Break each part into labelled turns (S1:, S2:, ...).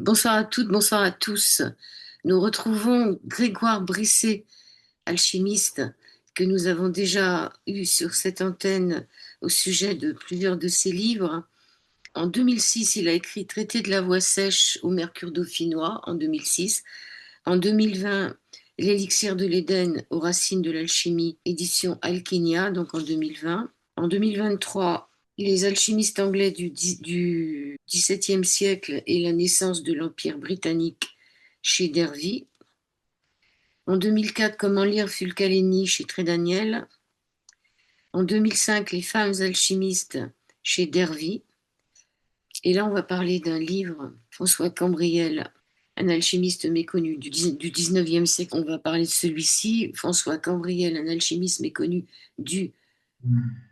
S1: Bonsoir à toutes, bonsoir à tous. Nous retrouvons Grégoire Brisset, alchimiste, que nous avons déjà eu sur cette antenne au sujet de plusieurs de ses livres. En 2006, il a écrit Traité de la voie sèche au mercure dauphinois en 2006. En 2020, L'élixir de l'Éden aux racines de l'alchimie, édition Alchinia, donc en 2020. En 2023, les alchimistes anglais du XVIIe siècle et la naissance de l'Empire britannique chez Dervy. En 2004, Comment lire Fulcaleni chez Trédaniel. En 2005, Les femmes alchimistes chez Dervy. Et là, on va parler d'un livre, François Cambriel, un alchimiste méconnu du 19e siècle. On va parler de celui-ci, François Cambriel, un alchimiste méconnu du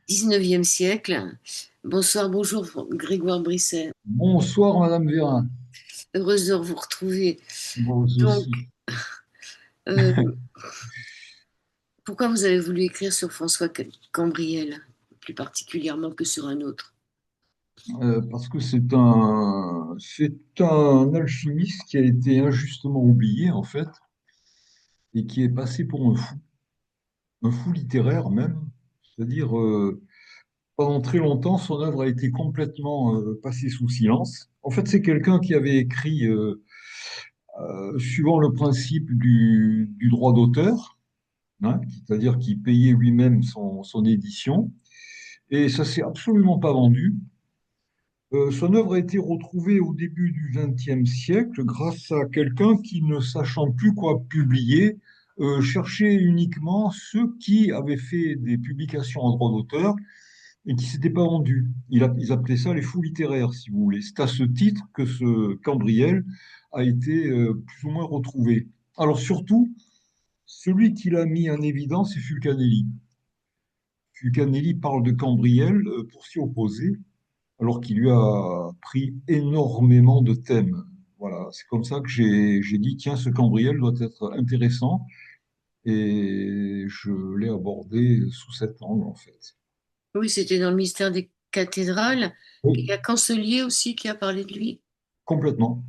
S1: 19e siècle. Bonsoir, bonjour Grégoire Brisset.
S2: Bonsoir, Madame Vérin.
S1: Heureuse de vous retrouver.
S2: Vous
S1: Donc,
S2: aussi.
S1: euh, pourquoi vous avez voulu écrire sur François Cambriel, plus particulièrement que sur un autre?
S2: Parce que c'est un alchimiste qui a été injustement oublié, en fait, et qui est passé pour un fou littéraire même. C'est-à-dire, pendant très longtemps, son œuvre a été complètement passée sous silence. En fait, c'est quelqu'un qui avait écrit, suivant le principe du droit d'auteur, hein, c'est-à-dire qu'il payait lui-même son édition, et ça s'est absolument pas vendu. Son œuvre a été retrouvée au début du XXe siècle grâce à quelqu'un qui, ne sachant plus quoi publier, cherchait uniquement ceux qui avaient fait des publications en droit d'auteur et qui ne s'étaient pas vendus. Ils appelaient ça les fous littéraires, si vous voulez. C'est à ce titre que ce Cambriel a été plus ou moins retrouvé. Alors surtout, celui qui l'a mis en évidence, c'est Fulcanelli. Fulcanelli parle de Cambriel pour s'y opposer alors qu'il lui a pris énormément de thèmes. Voilà, c'est comme ça que j'ai dit, tiens, ce cambriel doit être intéressant, et je l'ai abordé sous cet angle, en fait.
S1: Oui, c'était dans le mystère des cathédrales. Il y
S2: Oui,
S1: a Cancelier aussi qui a parlé de lui.
S2: complètement.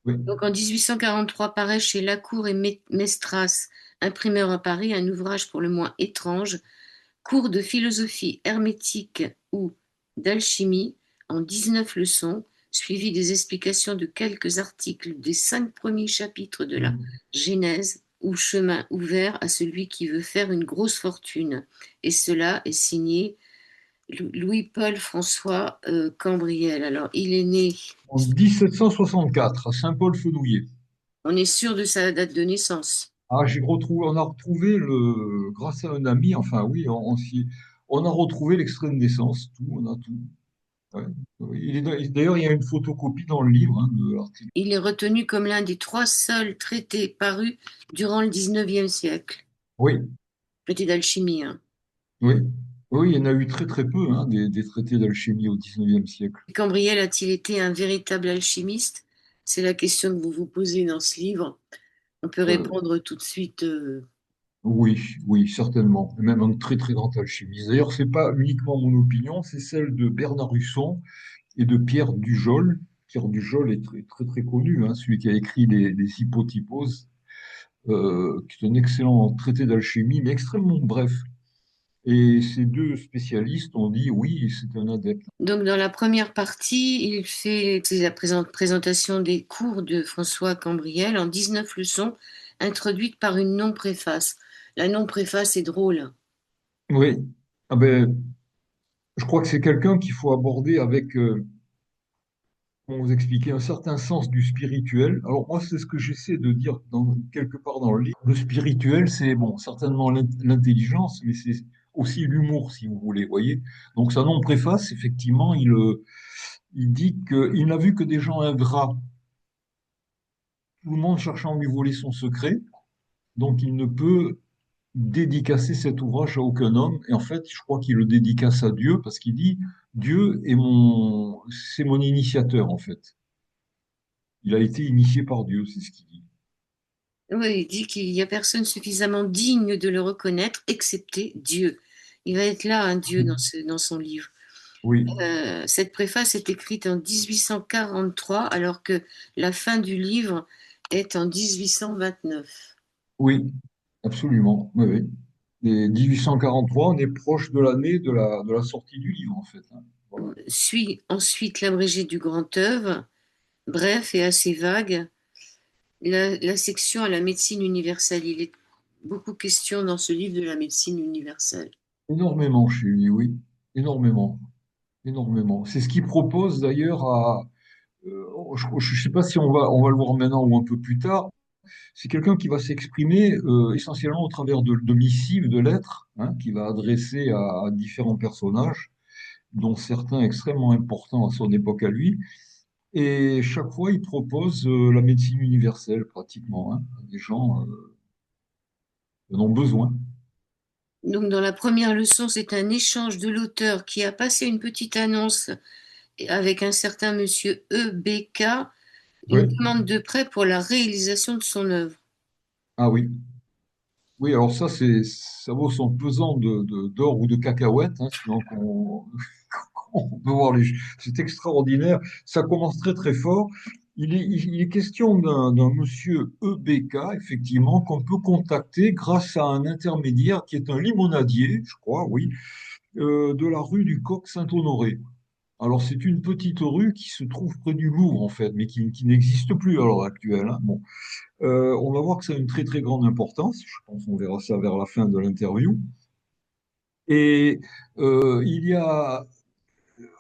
S2: Oui.
S1: Donc en 1843 paraît chez Lacour et Mestras, imprimeur à Paris, un ouvrage pour le moins étrange, Cours de philosophie hermétique ou d'alchimie en 19 leçons, suivi des explications de quelques articles des 5 premiers chapitres de la Genèse, ou chemin ouvert à celui qui veut faire une grosse fortune. Et cela est signé Louis-Paul François Cambriel. Alors, il est né,
S2: En 1764, à Saint-Paul-Fenouillet.
S1: on est sûr de sa date de naissance.
S2: Ah, on a retrouvé grâce à un ami, enfin oui, on a retrouvé l'extrait de naissance, tout, on a tout. Ouais. D'ailleurs, il y a une photocopie dans le livre, hein, de l'article.
S1: Il est retenu comme l'un des 3 seuls traités parus durant le 19e siècle.
S2: Oui,
S1: Traités d'alchimie, hein.
S2: oui, oui, il y en a eu très très peu, hein, des traités d'alchimie au XIXe siècle.
S1: Cambriel a-t-il été un véritable alchimiste? C'est la question que vous vous posez dans ce livre. On peut
S2: Euh,
S1: répondre tout de suite.
S2: oui, oui, certainement. Et même un très très grand alchimiste. D'ailleurs, c'est pas uniquement mon opinion, c'est celle de Bernard Husson et de Pierre Dujol. Pierre Dujol est très très, très connu, hein, celui qui a écrit les Hypotyposes, qui est un excellent traité d'alchimie, mais extrêmement bref. Et ces deux spécialistes ont dit oui, c'est un adepte.
S1: Donc, dans la première partie, il fait c'est la présentation des cours de François Cambriel en 19 leçons, introduites par une non-préface. La non-préface est drôle.
S2: Oui, ah ben, je crois que c'est quelqu'un qu'il faut aborder avec, comment vous expliquer, un certain sens du spirituel. Alors moi, c'est ce que j'essaie de dire quelque part dans le livre. Le spirituel, c'est bon, certainement l'intelligence, mais c'est aussi l'humour, si vous voulez, voyez. Donc sa non-préface, effectivement, il dit qu'il n'a vu que des gens ingrats, tout le monde cherchant à lui voler son secret, donc il ne peut dédicacer cet ouvrage à aucun homme. Et en fait, je crois qu'il le dédicace à Dieu parce qu'il dit, Dieu c'est mon initiateur, en fait. Il a été initié par Dieu, c'est ce qu'il dit.
S1: Oui, il dit qu'il n'y a personne suffisamment digne de le reconnaître, excepté Dieu. Il va être là, un Dieu, dans son livre.
S2: Oui,
S1: Cette préface est écrite en 1843, alors que la fin du livre est en 1829.
S2: oui, absolument. Oui, oui. Et 1843, on est proche de l'année de la sortie du livre, en fait, hein. Voilà.
S1: Suit ensuite l'abrégé du grand œuvre, bref et assez vague, la section à la médecine universelle. Il est beaucoup question dans ce livre de la médecine universelle.
S2: Énormément chez lui, oui. Énormément. Énormément. C'est ce qu'il propose d'ailleurs à. Je ne sais pas si on va le voir maintenant ou un peu plus tard. C'est quelqu'un qui va s'exprimer essentiellement au travers de missives, de lettres, hein, qu'il va adresser à différents personnages, dont certains extrêmement importants à son époque à lui. Et chaque fois, il propose la médecine universelle, pratiquement, hein. Les gens en ont besoin.
S1: Donc, dans la première leçon, c'est un échange de l'auteur qui a passé une petite annonce avec un certain monsieur E.B.K., une
S2: Oui.
S1: demande de prêt pour la réalisation de son œuvre.
S2: Ah oui. Oui, alors ça vaut son pesant d'or ou de cacahuètes, hein, sinon on peut voir c'est extraordinaire. Ça commence très très fort. Il est question d'un monsieur EBK, effectivement, qu'on peut contacter grâce à un intermédiaire qui est un limonadier, je crois, oui, de la rue du Coq Saint-Honoré. Alors, c'est une petite rue qui se trouve près du Louvre, en fait, mais qui n'existe plus à l'heure actuelle, hein. Bon, on va voir que ça a une très très grande importance. Je pense qu'on verra ça vers la fin de l'interview. Et il y a,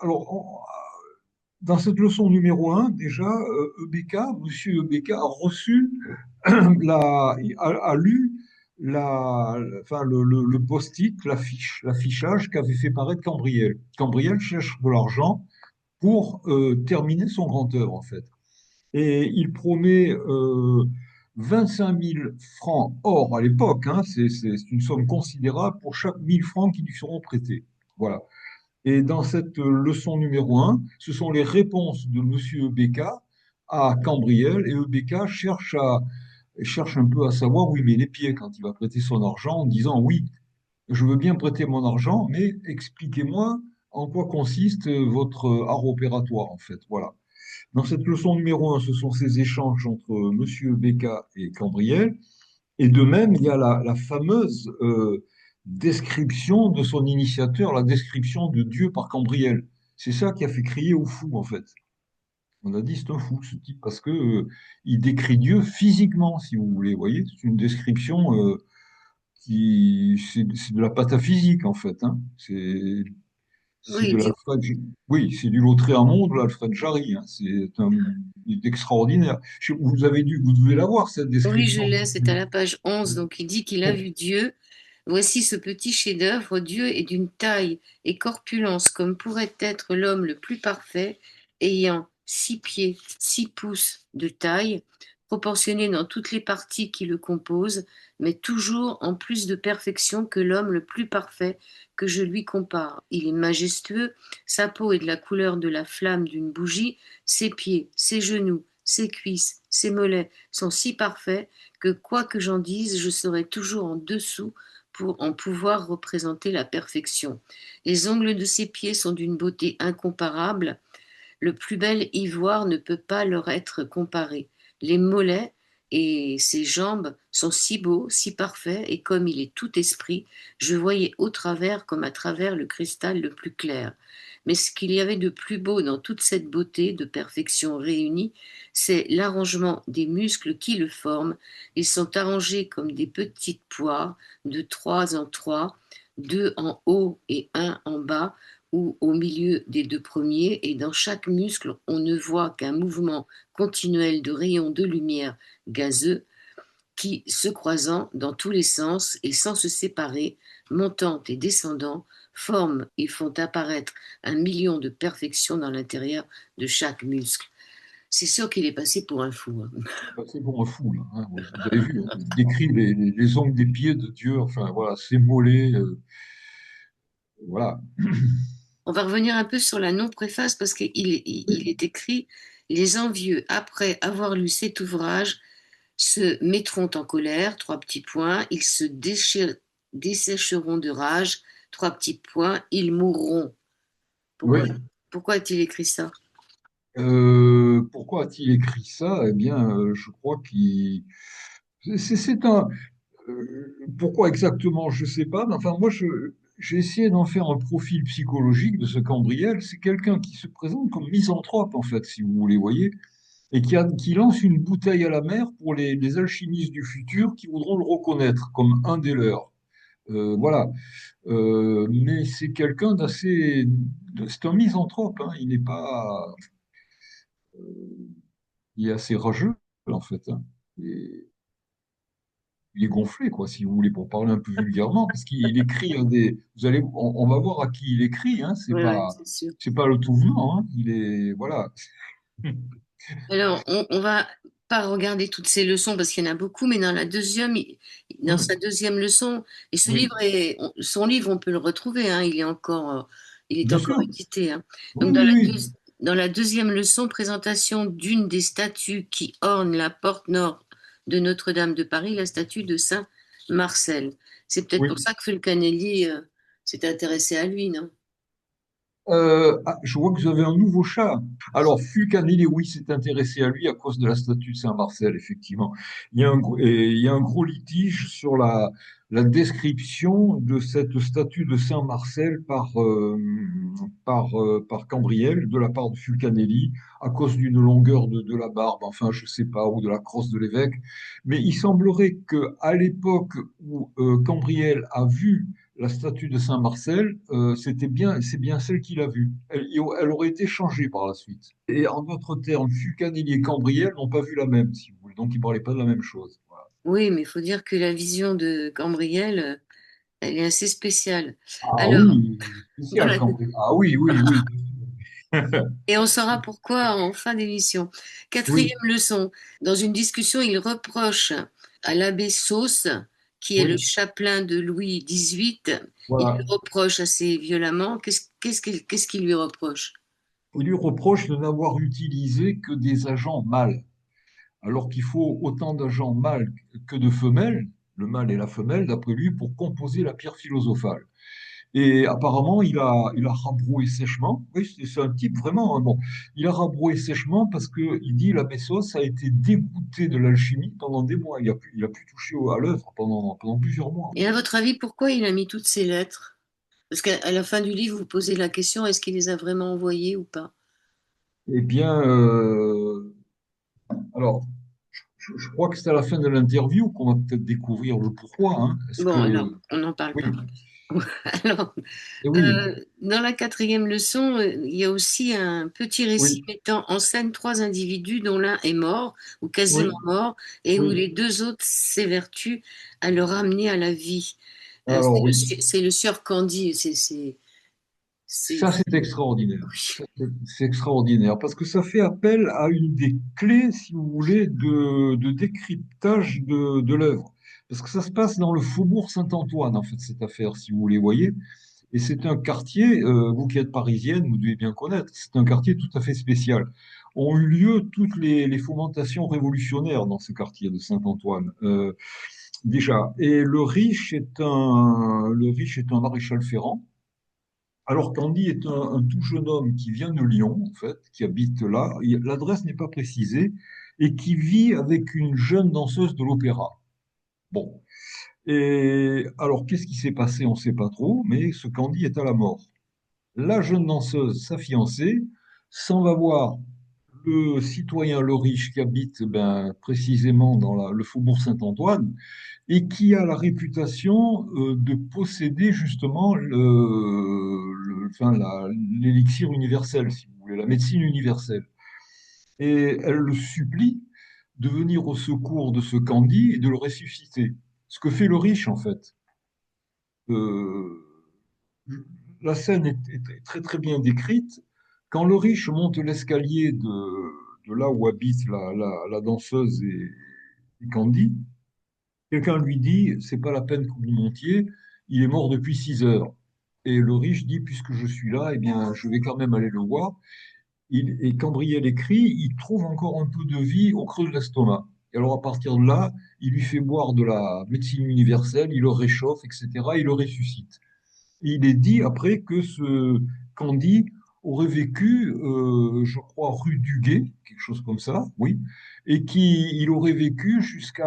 S2: alors, dans cette leçon numéro un, déjà, EBK, Monsieur EBK a reçu, a lu enfin, le post-it, l'affichage qu'avait fait paraître Cambriel. Cambriel cherche de l'argent pour terminer son grand œuvre, en fait. Et il promet 25 000 francs or à l'époque, hein, c'est une somme considérable pour chaque 1000 francs qui lui seront prêtés. Voilà. Et dans cette leçon numéro un, ce sont les réponses de Monsieur Ebeka à Cambriel, et Ebeka cherche un peu à savoir où il met les pieds quand il va prêter son argent en disant oui, je veux bien prêter mon argent, mais expliquez-moi en quoi consiste votre art opératoire en fait. Voilà. Dans cette leçon numéro un, ce sont ces échanges entre Monsieur Becca et Cambriel. Et de même, il y a la fameuse description de son initiateur, la description de Dieu par Cambriel. C'est ça qui a fait crier au fou, en fait. On a dit c'est un fou, ce type, parce que il décrit Dieu physiquement, si vous voulez. Vous voyez, c'est une description c'est de la pataphysique, en fait, hein. C'est
S1: Oui,
S2: de l'Alfred, oui, c'est du Lautréamont, de l'Alfred Jarry, hein. Il est extraordinaire. Vous devez l'avoir, cette
S1: oui, je
S2: description.
S1: l'ai, c'est à la page 11. Donc, il dit qu'il a vu Dieu. Voici ce petit chef-d'œuvre. Dieu est d'une taille et corpulence comme pourrait être l'homme le plus parfait, ayant 6 pieds, 6 pouces de taille, proportionné dans toutes les parties qui le composent, mais toujours en plus de perfection que l'homme le plus parfait que je lui compare. Il est majestueux, sa peau est de la couleur de la flamme d'une bougie, ses pieds, ses genoux, ses cuisses, ses mollets sont si parfaits que quoi que j'en dise, je serai toujours en dessous pour en pouvoir représenter la perfection. Les ongles de ses pieds sont d'une beauté incomparable. Le plus bel ivoire ne peut pas leur être comparé. Les mollets et ses jambes sont si beaux, si parfaits, et comme il est tout esprit, je voyais au travers comme à travers le cristal le plus clair. Mais ce qu'il y avait de plus beau dans toute cette beauté de perfection réunie, c'est l'arrangement des muscles qui le forment. Ils sont arrangés comme des petites poires, de 3 en 3, 2 en haut et 1 en bas, ou au milieu des 2 premiers, et dans chaque muscle, on ne voit qu'un mouvement continuel de rayons de lumière gazeux qui, se croisant dans tous les sens et sans se séparer, montant et descendant, forment et font apparaître 1 million de perfections dans l'intérieur de chaque muscle. C'est sûr qu'il est passé pour un fou, hein.
S2: C'est pour un fou, là, hein. Vous avez vu, hein, il décrit les ongles des pieds de Dieu, enfin voilà, ses mollets, voilà.
S1: On va revenir un peu sur la non-préface parce qu'il est écrit: les envieux, après avoir lu cet ouvrage, se mettront en colère, 3 petits points, ils se dessécheront de rage, 3 petits points, ils mourront. Pourquoi,
S2: Oui.
S1: pourquoi a-t-il écrit ça?
S2: Pourquoi a-t-il écrit ça? Eh bien, je crois qu'il... c'est un... pourquoi exactement, je ne sais pas. Mais enfin, j'ai essayé d'en faire un profil psychologique de ce Cambriel. C'est quelqu'un qui se présente comme misanthrope, en fait, si vous voulez, voyez, et qui lance une bouteille à la mer pour les alchimistes du futur qui voudront le reconnaître comme un des leurs. Voilà. Mais c'est quelqu'un d'assez... C'est un misanthrope, hein. Il n'est pas... Il est assez rageux, en fait, hein. Et il est gonflé, quoi, si vous voulez, pour parler un peu vulgairement, parce qu'il écrit des... on va voir à qui il écrit, hein.
S1: Oui, oui, c'est sûr.
S2: C'est pas le tout venant, hein. Il est... Voilà.
S1: Alors, on va pas regarder toutes ces leçons parce qu'il y en a beaucoup, mais dans dans
S2: Oui,
S1: sa deuxième leçon, et
S2: oui,
S1: son livre, on peut le retrouver, hein, il est
S2: bien
S1: encore
S2: sûr.
S1: édité, hein.
S2: Oui,
S1: Donc,
S2: oui, oui.
S1: dans la deuxième leçon, présentation d'une des statues qui ornent la porte nord de Notre-Dame de Paris, la statue de Saint Marcel. C'est peut-être pour
S2: Oui.
S1: ça que Fulcanelli s'est intéressé à lui, non?
S2: Je vois que vous avez un nouveau chat. Alors, Fulcanelli, oui, s'est intéressé à lui à cause de la statue de Saint-Marcel, effectivement. Il y a un gros litige sur la description de cette statue de Saint-Marcel par Cambriel, de la part de Fulcanelli, à cause d'une longueur de la barbe, enfin, je sais pas, ou de la crosse de l'évêque. Mais il semblerait qu'à l'époque où Cambriel a vu la statue de Saint-Marcel, c'est bien celle qu'il a vue. Elle aurait été changée par la suite. Et en d'autres termes, Fulcanelli et Cambriel n'ont pas vu la même, si vous voulez. Donc, ils ne parlaient pas de la même chose. Voilà.
S1: Oui, mais il faut dire que la vision de Cambriel, elle est assez spéciale.
S2: Ah
S1: Alors,
S2: oui,
S1: dans
S2: spécial
S1: la
S2: Cambriel. Ah oui, oui, oui.
S1: Et on saura pourquoi en fin d'émission.
S2: Oui,
S1: Quatrième leçon. Dans une discussion, il reproche à l'abbé Sauce, qui est le
S2: oui,
S1: chapelain de Louis XVIII, il lui
S2: voilà.
S1: reproche assez violemment. Qu'est-ce qu'il lui reproche?
S2: Il lui reproche de n'avoir utilisé que des agents mâles, alors qu'il faut autant d'agents mâles que de femelles, le mâle et la femelle, d'après lui, pour composer la pierre philosophale. Et apparemment, il a rabroué sèchement. Oui, c'est un type vraiment, hein, bon. Il a rabroué sèchement parce que il dit la Messos a été dégoûté de l'alchimie pendant des mois. Il a pu toucher à l'œuvre pendant plusieurs mois.
S1: Et à votre avis, pourquoi il a mis toutes ces lettres? Parce qu'à la fin du livre, vous posez la question, est-ce qu'il les a vraiment envoyées ou pas?
S2: Eh bien, alors, je crois que c'est à la fin de l'interview qu'on va peut-être découvrir le pourquoi, hein. Est-ce
S1: Bon, alors,
S2: que,
S1: on n'en parle pas.
S2: oui,
S1: Alors,
S2: oui,
S1: dans la quatrième leçon, il y a aussi un petit récit
S2: oui,
S1: mettant en scène trois individus dont l'un est mort ou quasiment
S2: oui,
S1: mort et où
S2: oui.
S1: les deux autres s'évertuent à le ramener à la vie.
S2: Alors, oui.
S1: C'est le sieur Candy. C'est-
S2: Ça, c'est extraordinaire.
S1: oui.
S2: C'est extraordinaire parce que ça fait appel à une des clés, si vous voulez, de décryptage de l'œuvre. Parce que ça se passe dans le faubourg Saint-Antoine, en fait, cette affaire, si vous les voyez. Et c'est un quartier, vous qui êtes parisienne, vous devez bien connaître, c'est un quartier tout à fait spécial. Ont eu lieu toutes les fomentations révolutionnaires dans ce quartier de Saint-Antoine, déjà. Et le riche est un maréchal ferrant. Alors qu'Andy est un tout jeune homme qui vient de Lyon, en fait, qui habite là, l'adresse n'est pas précisée, et qui vit avec une jeune danseuse de l'opéra. Bon. Et alors, qu'est-ce qui s'est passé? On ne sait pas trop, mais ce Candy est à la mort. La jeune danseuse, sa fiancée, s'en va voir le citoyen, le riche qui habite ben, précisément dans le faubourg Saint-Antoine, et qui a la réputation de posséder justement enfin, l'élixir universel, si vous voulez, la médecine universelle. Et elle le supplie de venir au secours de ce Candy et de le ressusciter. Ce que fait le riche, en fait. Euh, la scène est très très bien décrite. Quand le riche monte l'escalier de là où habite la danseuse et Candy, quelqu'un lui dit, c'est pas la peine que vous montiez, il est mort depuis 6 heures. Et le riche dit, puisque je suis là, eh bien, je vais quand même aller le voir. Et Cambriel écrit, il trouve encore un peu de vie au creux de l'estomac. Et alors à partir de là, il lui fait boire de la médecine universelle, il le réchauffe, etc. Il le ressuscite. Et il est dit après que ce Candy aurait vécu, je crois, rue Duguay, quelque chose comme ça, oui, et qui il aurait vécu jusqu'à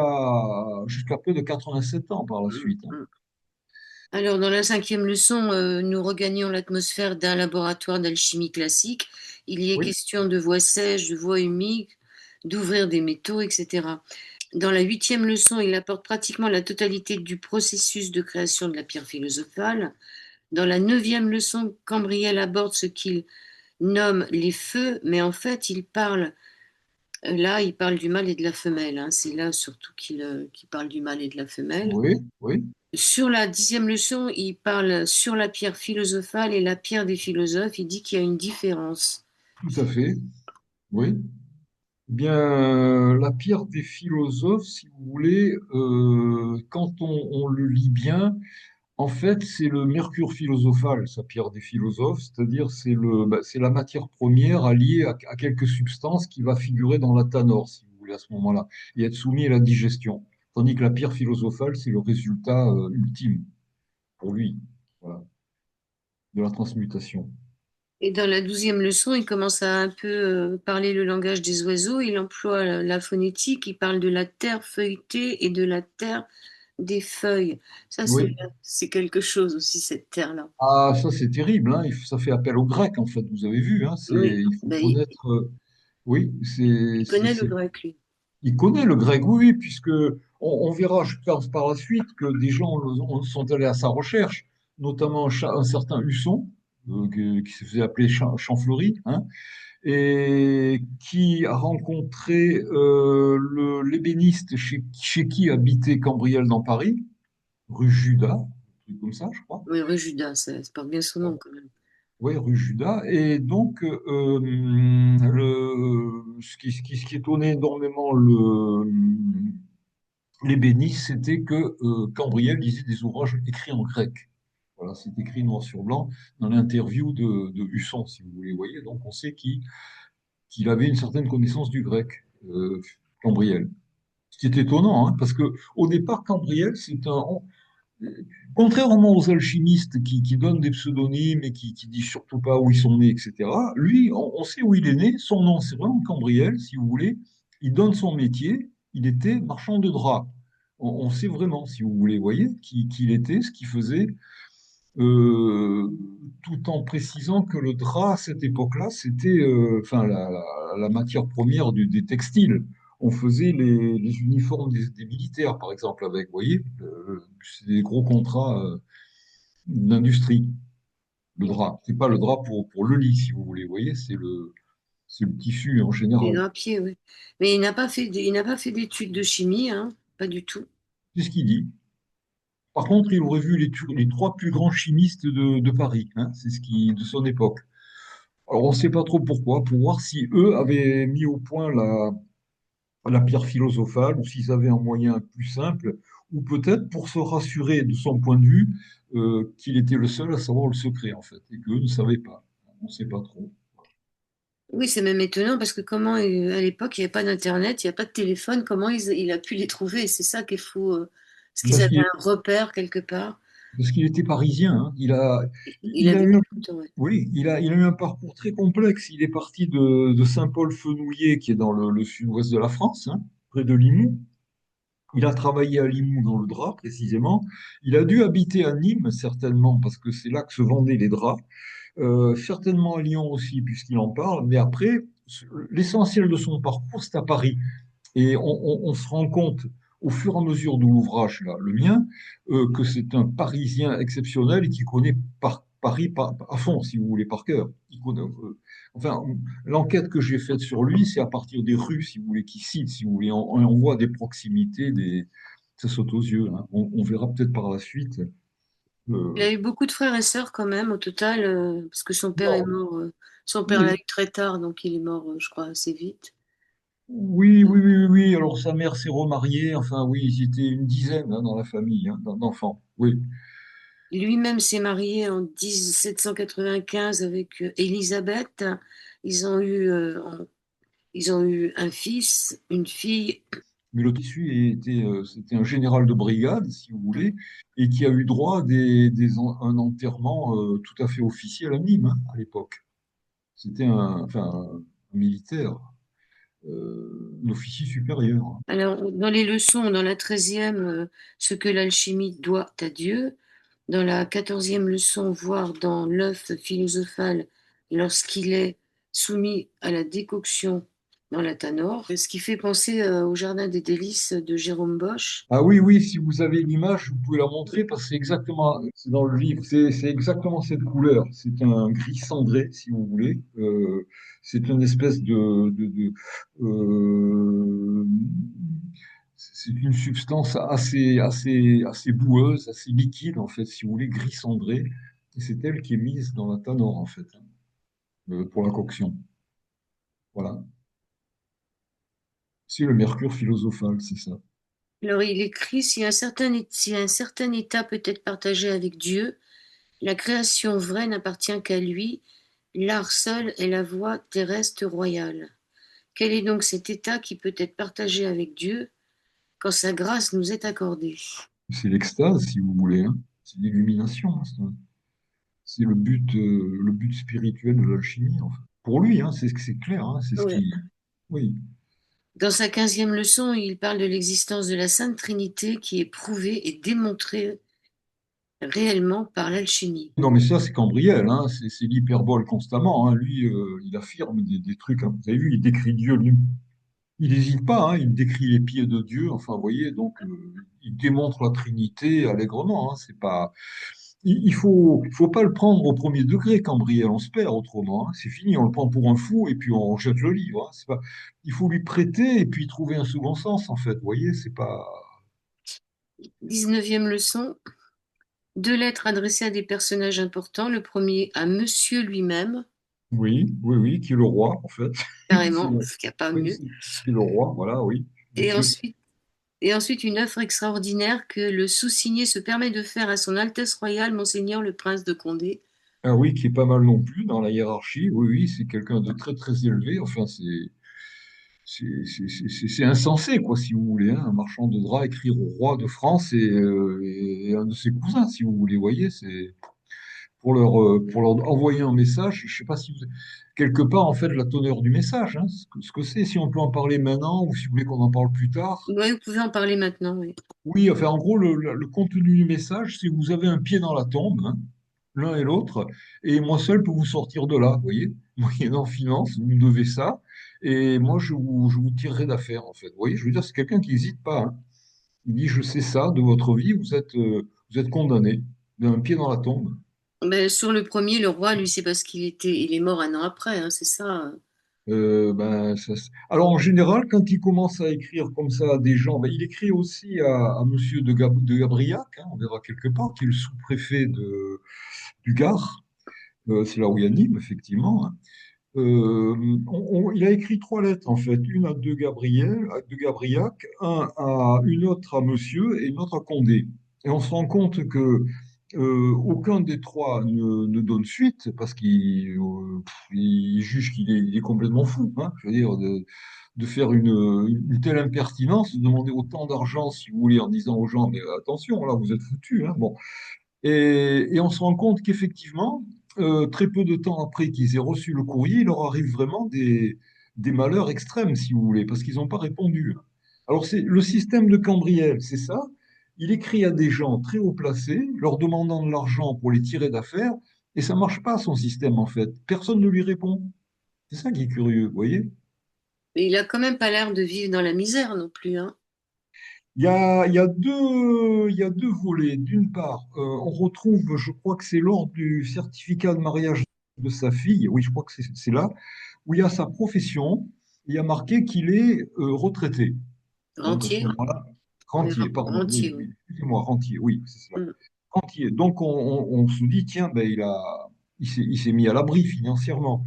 S2: près de 87 ans par la
S1: Mm,
S2: suite, hein.
S1: mm. Alors, dans la cinquième leçon, nous regagnons l'atmosphère d'un laboratoire d'alchimie classique. Il y est
S2: Oui,
S1: question de voies sèches, de voies humides, d'ouvrir des métaux, etc. Dans la huitième leçon, il apporte pratiquement la totalité du processus de création de la pierre philosophale. Dans la neuvième leçon, Cambriel aborde ce qu'il nomme les feux, mais en fait, il parle du mâle et de la femelle, hein. C'est là surtout qu'il parle du mâle et de la femelle.
S2: oui, oui,
S1: Sur la dixième leçon, il parle sur la pierre philosophale et la pierre des philosophes. Il dit qu'il y a une différence.
S2: tout à fait, oui. Eh bien, la pierre des philosophes, si vous voulez, quand on le lit bien, en fait, c'est le mercure philosophal, sa pierre des philosophes, c'est-à-dire c'est la matière première alliée à quelques substances qui va figurer dans la tanore, si vous voulez, à ce moment-là, et être soumis à la digestion. Tandis que la pierre philosophale, c'est le résultat ultime pour lui, voilà, de la transmutation.
S1: Et dans la douzième leçon, il commence à un peu parler le langage des oiseaux. Il emploie la phonétique. Il parle de la terre feuilletée et de la terre des feuilles. Ça,
S2: Oui.
S1: c'est quelque chose aussi, cette terre-là.
S2: Ah, ça c'est terrible, hein. Ça fait appel au grec, en fait, vous avez vu, hein.
S1: Oui,
S2: Il faut
S1: ben,
S2: connaître, oui,
S1: il connaît le grec, lui.
S2: il connaît le grec, oui, oui, puisque on verra, je pense, par la suite que des gens sont allés à sa recherche, notamment un certain Husson, qui se faisait appeler Champfleury, hein, et qui a rencontré l'ébéniste chez qui habitait Cambriel dans Paris, rue Judas, un truc comme ça, je crois.
S1: Oui, rue Judas, ça porte bien son nom quand même.
S2: Oui, rue Judas. Et donc, ce qui étonnait énormément l'ébéniste, c'était que Cambriel lisait des ouvrages écrits en grec. Voilà, c'est écrit noir sur blanc dans l'interview de Husson, si vous voulez. Voyez, donc on sait qu'il avait une certaine connaissance du grec, Cambriel. Ce qui est étonnant, hein, parce que au départ, Cambriel, contrairement aux alchimistes qui donnent des pseudonymes et qui disent surtout pas où ils sont nés, etc., lui, on sait où il est né. Son nom, c'est vraiment Cambriel, si vous voulez. Il donne son métier. Il était marchand de draps. On sait vraiment, si vous voulez, voyez, qui il était, ce qu'il faisait, euh, tout en précisant que le drap, à cette époque-là, c'était enfin, la matière première des textiles. On faisait les uniformes des militaires, par exemple, avec, vous voyez, c'est des gros contrats d'industrie, le drap. C'est pas le drap pour le lit, si vous voulez, vous voyez, c'est le tissu en
S1: Les
S2: général.
S1: grappiers, oui. Mais il n'a pas fait d'études de chimie, hein, pas du tout.
S2: C'est ce qu'il dit. Par contre, il aurait vu les trois plus grands chimistes de Paris, hein, c'est ce qui, de son époque. Alors, on ne sait pas trop pourquoi, pour voir si eux avaient mis au point la pierre philosophale ou s'ils avaient un moyen plus simple, ou peut-être pour se rassurer de son point de vue qu'il était le seul à savoir le secret, en fait, et qu'eux ne savaient pas. On ne sait pas trop.
S1: Oui, c'est même étonnant parce que à l'époque, il n'y avait pas d'Internet, il n'y a pas de téléphone, il a pu les trouver? C'est ça qui est fou. Est-ce qu'ils
S2: Parce
S1: avaient
S2: qu'il
S1: un repère quelque part?
S2: parce qu'il était parisien, hein.
S1: Il a
S2: Il a eu
S1: vécu
S2: un,
S1: longtemps, ouais.
S2: oui, il a eu un parcours très complexe. Il est parti de Saint-Paul-Fenouillet, qui est dans le sud-ouest de la France, hein, près de Limoux. Il a travaillé à Limoux dans le drap, précisément. Il a dû habiter à Nîmes, certainement, parce que c'est là que se vendaient les draps. Certainement à Lyon aussi, puisqu'il en parle. Mais après, l'essentiel de son parcours, c'est à Paris. Et on se rend compte, au fur et à mesure de l'ouvrage, là, le mien, que c'est un Parisien exceptionnel et qui connaît Paris à fond, si vous voulez, par cœur. Enfin, l'enquête que j'ai faite sur lui, c'est à partir des rues, si vous voulez, qu'il cite, si vous voulez. On voit des proximités, ça saute aux yeux, hein. On verra peut-être par la suite.
S1: Il a
S2: euh,
S1: eu beaucoup de frères et sœurs quand même au total, parce que son père est
S2: non,
S1: mort. Son père l'a
S2: oui,
S1: eu très tard, donc il est mort, je crois, assez vite.
S2: oui, oui, oui, oui, oui. Alors sa mère s'est remariée. Enfin, oui, ils étaient une dizaine, hein, dans la famille, hein, d'enfants. Oui.
S1: Lui-même s'est marié en 1795 avec Élisabeth. Ils ont eu, euh, ils ont eu un fils, une fille.
S2: Mais le tissu c'était un général de brigade, si vous voulez, et qui a eu droit à un enterrement tout à fait officiel à Nîmes, hein, à l'époque. C'était un militaire, un officier supérieur.
S1: Alors, dans les leçons, dans la 13e, ce que l'alchimie doit à Dieu. Dans la 14e leçon, voire dans l'œuf philosophal, lorsqu'il est soumis à la décoction dans la Tanor, ce qui fait penser au Jardin des délices de Jérôme Bosch.
S2: Ah oui, oui, si vous avez l'image, vous pouvez la montrer parce que c'est exactement, c'est dans le livre, c'est exactement cette couleur. C'est un gris cendré, si vous voulez. C'est une espèce euh, c'est une substance assez boueuse, assez liquide, en fait, si vous voulez, gris cendré. Et c'est elle qui est mise dans la tanore, en fait, hein, pour la coction. Voilà. C'est le mercure philosophal, c'est ça.
S1: Alors il écrit, si un certain état peut être partagé avec Dieu, la création vraie n'appartient qu'à lui, l'art seul est la voie terrestre royale. Quel est donc cet état qui peut être partagé avec Dieu quand sa grâce nous est accordée?
S2: C'est l'extase, si vous voulez, hein. C'est l'illumination, hein, c'est le but spirituel de l'alchimie, en fait. Pour lui, hein, c'est clair, hein, c'est ce
S1: Ouais.
S2: qui. Oui.
S1: Dans sa 15e leçon, il parle de l'existence de la Sainte Trinité qui est prouvée et démontrée réellement par l'alchimie.
S2: Non, mais ça, c'est Cambriel, hein, c'est l'hyperbole constamment, hein. Lui, il affirme des trucs, hein. Vous avez vu, il décrit Dieu lui. Il n'hésite pas, hein, il décrit les pieds de Dieu, enfin, vous voyez, donc il démontre la Trinité allègrement, hein, c'est pas. Il faut pas le prendre au premier degré, Cambriel, on se perd autrement, hein. C'est fini, on le prend pour un fou et puis on jette le livre, hein. C'est pas. Il faut lui prêter et puis trouver un second sens, en fait, vous voyez, c'est pas.
S1: 19e leçon, deux lettres adressées à des personnages importants. Le premier à Monsieur lui-même,
S2: Oui, oui, oui, qui est le roi, en fait. C'est
S1: carrément,
S2: le-
S1: parce qu'il n'y a pas
S2: Oui,
S1: mieux.
S2: c'est le roi, voilà, oui,
S1: Et
S2: monsieur.
S1: ensuite, et ensuite une œuvre extraordinaire que le sous-signé se permet de faire à son Altesse royale, Monseigneur le Prince de Condé.
S2: Ah oui, qui est pas mal non plus dans la hiérarchie. Oui, oui, c'est quelqu'un de très très élevé. Enfin, c'est insensé, quoi, si vous voulez, hein. Un marchand de drap écrire au roi de France et un de ses cousins, si vous voulez, voyez, c'est pour leur envoyer un message. Je sais pas si vous quelque part en fait la teneur du message, hein, ce que c'est, si on peut en parler maintenant ou si vous voulez qu'on en parle plus tard.
S1: Oui, vous pouvez en parler maintenant, oui.
S2: Oui, enfin, en gros, le contenu du message, c'est vous avez un pied dans la tombe, hein, l'un et l'autre, et moi seul peux vous sortir de là, vous voyez? Moyennant finance, vous me devez ça, et moi, je vous tirerai d'affaire, en fait. Vous voyez, je veux dire, c'est quelqu'un qui n'hésite pas, hein. Il dit, je sais ça de votre vie, vous êtes condamné, d'un pied dans la tombe.
S1: Ben, sur le premier, le roi, lui, c'est parce il est mort un an après, hein, c'est ça.
S2: Alors, en général, quand il commence à écrire comme ça à des gens, ben, il écrit aussi à Monsieur de Gabriac, hein, on verra quelque part, qui est le sous-préfet du Gard. C'est là où il y a Nîmes, effectivement, hein. Il a écrit trois lettres, en fait. Une à de Gabriac, une autre à Monsieur et une autre à Condé. Et on se rend compte que aucun des trois ne donne suite parce qu'il juge qu'il est complètement fou, hein. Je veux dire, de faire une telle impertinence, de demander autant d'argent, si vous voulez, en disant aux gens, mais attention, là, vous êtes foutus, hein. Bon. Et on se rend compte qu'effectivement, très peu de temps après qu'ils aient reçu le courrier, il leur arrive vraiment des malheurs extrêmes, si vous voulez, parce qu'ils n'ont pas répondu. Alors, c'est le système de Cambriel, c'est ça. Il écrit à des gens très haut placés, leur demandant de l'argent pour les tirer d'affaire, et ça marche pas, son système, en fait. Personne ne lui répond. C'est ça qui est curieux, vous voyez?
S1: Mais il a quand même pas l'air de vivre dans la misère non plus, hein.
S2: Il y a deux volets. D'une part, on retrouve, je crois que c'est lors du certificat de mariage de sa fille, oui, je crois que c'est là, où il y a sa profession, il y a marqué qu'il est retraité. Hein, à ce
S1: Rentier,
S2: moment-là,
S1: oui,
S2: rentier, pardon,
S1: rentier,
S2: oui,
S1: oui.
S2: oui, excusez-moi, rentier, oui, c'est cela.
S1: Mm.
S2: Rentier. Donc on se dit, tiens, ben, il s'est mis à l'abri financièrement.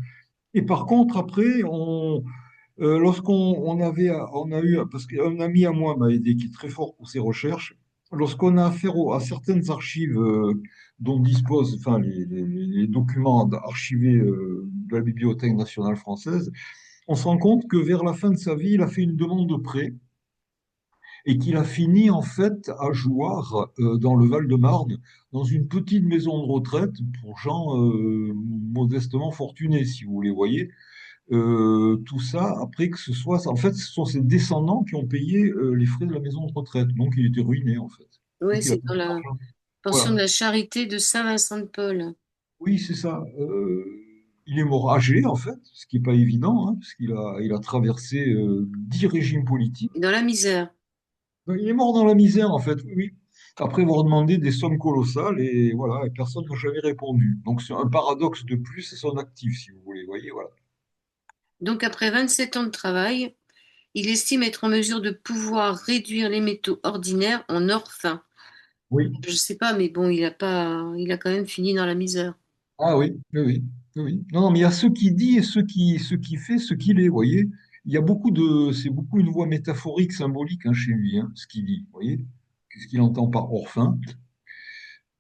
S2: Et par contre, après, lorsqu'on on a eu, parce qu'un ami à moi m'a aidé, qui est très fort pour ses recherches, lorsqu'on a affaire à certaines archives dont dispose, enfin, les documents archivés de la Bibliothèque nationale française, on se rend compte que vers la fin de sa vie, il a fait une demande de prêt et qu'il a fini en fait à Jouarre, dans le Val-de-Marne, dans une petite maison de retraite pour gens modestement fortunés, si vous les voyez. Tout ça après que ce soit, en fait, ce sont ses descendants qui ont payé les frais de la maison de retraite. Donc il était ruiné en fait.
S1: Oui,
S2: Donc il a
S1: c'est
S2: plus
S1: dans la
S2: d'argent.
S1: pension de
S2: Voilà.
S1: la charité de Saint-Vincent-de-Paul.
S2: Oui, c'est ça. Il est mort âgé en fait, ce qui n'est pas évident, hein, parce qu'il a traversé 10 régimes politiques.
S1: Dans la misère.
S2: Donc, il est mort dans la misère en fait, oui, oui. Après avoir demandé des sommes colossales et voilà, et personne n'a jamais répondu. Donc c'est un paradoxe de plus à son actif, si vous voulez. Vous voyez, voilà.
S1: Donc après 27 ans de travail, il estime être en mesure de pouvoir réduire les métaux ordinaires en or fin.
S2: Oui.
S1: Je sais pas, mais bon, il a quand même fini dans la misère.
S2: Ah oui, oui, oui, oui, oui. Non, non, mais il y a ce qui dit et ce qui fait, ce qu'il est, vous voyez. Il y a beaucoup de, c'est beaucoup une voix métaphorique, symbolique, hein, chez lui, hein, ce qu'il dit, vous voyez. Qu'est-ce qu'il entend par orphin?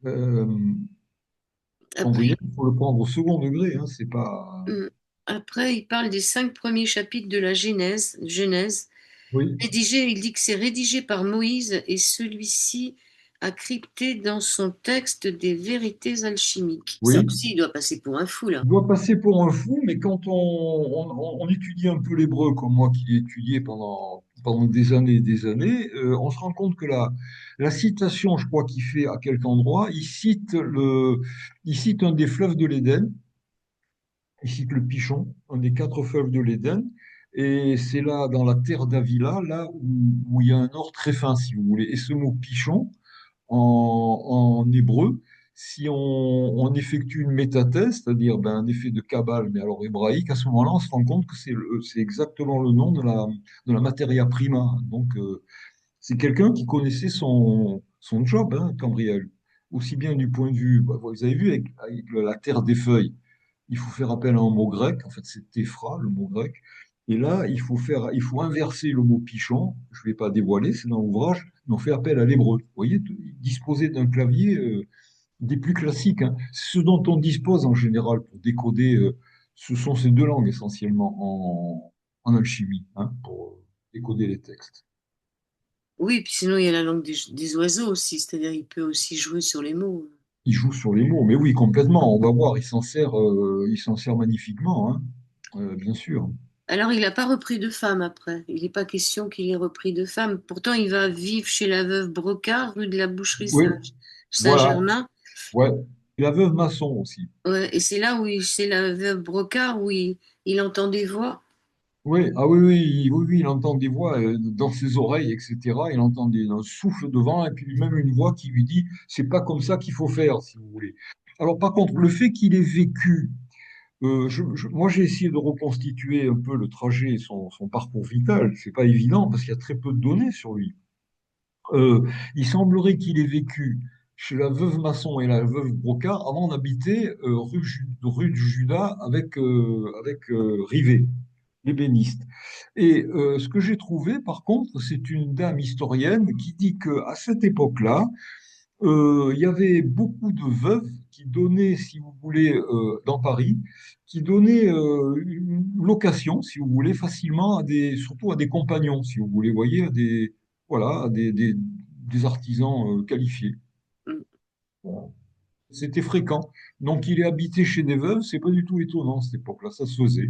S2: Euh,
S1: Après,
S2: Cambriel, il faut le prendre au second degré, hein, c'est pas.
S1: hum, après, il parle des 5 premiers chapitres de la Genèse.
S2: Oui,
S1: Rédigé, il dit que c'est rédigé par Moïse et celui-ci a crypté dans son texte des vérités alchimiques. Ça
S2: oui.
S1: aussi, il doit passer pour un fou, là.
S2: Il doit passer pour un fou, mais quand on étudie un peu l'hébreu, comme moi qui l'ai étudié pendant des années et des années, on se rend compte que la citation, je crois qu'il fait à quelque endroit, il cite un des fleuves de l'Éden, il cite le Pichon, un des 4 fleuves de l'Éden, et c'est là, dans la terre d'Avila, là où il y a un or très fin, si vous voulez. Et ce mot Pichon, en hébreu, si on effectue une métathèse, c'est-à-dire ben, un effet de Kabbale, mais alors hébraïque, à ce moment-là, on se rend compte que c'est exactement le nom de la materia prima. Donc, c'est quelqu'un qui connaissait son job, hein, Cambriel. Aussi bien du point de vue, bah, vous avez vu avec la terre des feuilles, il faut faire appel à un mot grec, en fait c'est téphra, le mot grec. Et là, il faut inverser le mot pichon, je ne vais pas dévoiler, c'est dans l'ouvrage, mais on fait appel à l'hébreu. Vous voyez, disposer d'un clavier des plus classiques, hein. Ce dont on dispose en général pour décoder, ce sont ces 2 langues essentiellement en alchimie, hein, pour décoder les textes.
S1: Oui, puis sinon, il y a la langue des oiseaux aussi, c'est-à-dire il peut aussi jouer sur les mots.
S2: Il joue sur les mots, mais oui, complètement. On va voir, il s'en sert magnifiquement, hein. Bien sûr.
S1: Alors, il n'a pas repris de femme après. Il n'est pas question qu'il ait repris de femme. Pourtant, il va vivre chez la veuve Brocard, rue de la Boucherie
S2: Oui, voilà.
S1: Saint-Germain.
S2: Ouais. Et la veuve Masson aussi.
S1: Ouais, et c'est là où c'est la veuve Brocard où il entend des voix.
S2: Oui, ah oui, oui, oui, oui, il entend des voix dans ses oreilles, etc. Il entend un souffle devant et puis même une voix qui lui dit, c'est pas comme ça qu'il faut faire, si vous voulez. Alors par contre, le fait qu'il ait vécu, moi j'ai essayé de reconstituer un peu le trajet, son parcours vital. C'est pas évident parce qu'il y a très peu de données sur lui. Euh, il semblerait qu'il ait vécu chez la veuve Masson et la veuve Brocard avant d'habiter rue de Judas avec Rivet, l'ébéniste. Et ce que j'ai trouvé, par contre, c'est une dame historienne qui dit qu'à cette époque-là, il y avait beaucoup de veuves qui donnaient, si vous voulez, dans Paris, qui donnaient une location, si vous voulez, facilement surtout à des compagnons, si vous voulez, voyez, voilà, des artisans qualifiés. Voilà. C'était fréquent. Donc, il est habité chez des veuves, c'est pas du tout étonnant à cette époque-là, ça se faisait.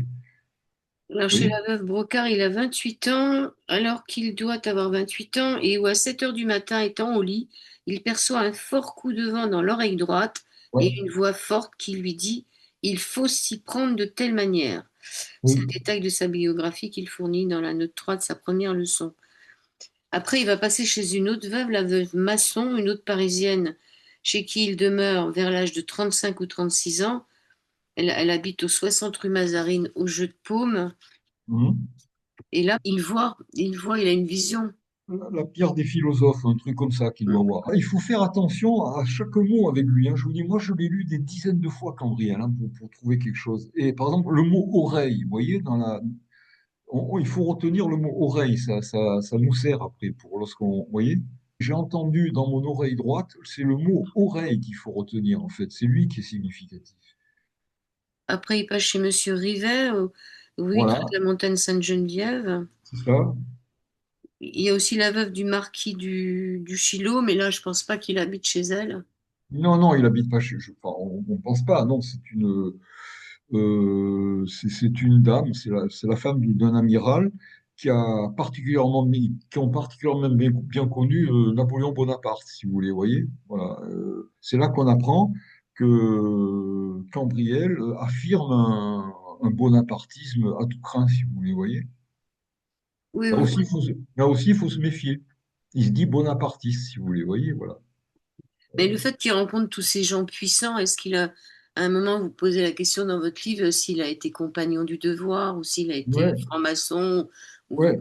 S1: Alors, chez
S2: Oui,
S1: la veuve Brocard, il a 28 ans, alors qu'il doit avoir 28 ans, et où à 7 heures du matin, étant au lit, il perçoit un fort coup de vent dans l'oreille droite et
S2: ouais,
S1: une voix forte qui lui dit: il faut s'y prendre de telle manière. C'est
S2: oui.
S1: un détail de sa biographie qu'il fournit dans la note 3 de sa première leçon. Après, il va passer chez une autre veuve, la veuve Masson, une autre parisienne, chez qui il demeure vers l'âge de 35 ou 36 ans. Elle habite au 60 rue Mazarine, au Jeu de Paume.
S2: Mhm.
S1: Et là, il a une vision.
S2: La pierre des philosophes, un truc comme ça qu'il doit avoir. Il faut faire attention à chaque mot avec lui, hein. Je vous dis, moi, je l'ai lu des dizaines de fois, Cambriel, hein, pour trouver quelque chose. Et par exemple, le mot oreille, vous voyez, il faut retenir le mot oreille, ça nous sert après pour lorsqu'on, vous voyez. J'ai entendu dans mon oreille droite, c'est le mot oreille qu'il faut retenir, en fait. C'est lui qui est significatif.
S1: Après, il passe chez Monsieur Rivet, rue de
S2: Voilà,
S1: la Montagne Sainte-Geneviève.
S2: c'est ça.
S1: Il y a aussi la veuve du marquis du Chilot, mais là, je pense pas qu'il habite chez elle.
S2: Non, non, il habite pas chez. Enfin, on pense pas. Non, c'est une dame. C'est la femme d'un amiral qui ont particulièrement bien connu Napoléon Bonaparte, si vous voulez. Voyez. Voilà. C'est là qu'on apprend que Cambriel affirme un bonapartisme à tout craint, si vous voulez. Voyez.
S1: Oui,
S2: Là
S1: oui.
S2: aussi, là aussi, il faut se méfier. Il se dit bonapartiste, si vous voulez. Voyez. Voilà.
S1: Mais le fait qu'il rencontre tous ces gens puissants, est-ce qu'il a, à un moment, vous posez la question dans votre livre s'il a été compagnon du devoir ou s'il a été
S2: Ouais,
S1: franc-maçon ou...
S2: ouais.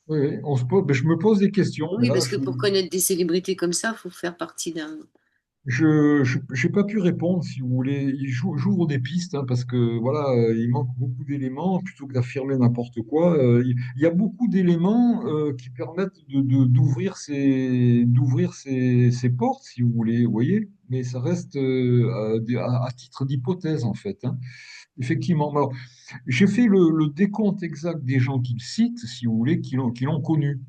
S2: Oui, oui, ben, je me pose des questions, mais
S1: Oui,
S2: là,
S1: parce que pour connaître des célébrités comme ça, il faut faire partie d'un...
S2: j'ai pas pu répondre, si vous voulez. J'ouvre des pistes, hein, parce que voilà, il manque beaucoup d'éléments, plutôt que d'affirmer n'importe quoi. Il y a beaucoup d'éléments qui permettent d'ouvrir ces portes, si vous voulez, vous voyez, mais ça reste à titre d'hypothèse, en fait, hein. Effectivement. Alors, j'ai fait le décompte exact des gens qu'il cite, si vous voulez, qui l'ont connu.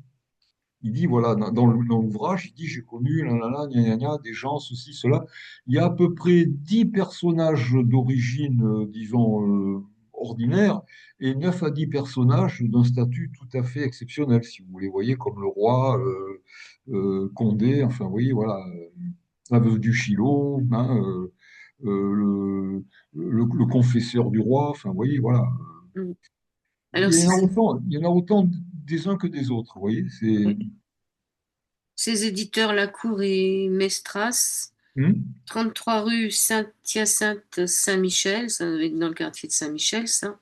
S2: Il dit, voilà, dans l'ouvrage, il dit, j'ai connu, là, là, là, gna, gna, gna, des gens, ceci, cela. Il y a à peu près 10 personnages d'origine, disons, ordinaire, et 9 à 10 personnages d'un statut tout à fait exceptionnel, si vous les voyez, comme le roi, Condé, enfin, vous voyez, voilà, la veuve du Chilot, hein, le confesseur du roi, enfin, vous voyez, voilà.
S1: Mm. Alors,
S2: Il y en a autant des uns que des autres, vous voyez, c'est...
S1: ces éditeurs Lacour et Mestras,
S2: Hmm.
S1: 33 rue Saint-Hyacinthe Saint-Michel, ça doit être dans le quartier de Saint-Michel, ça.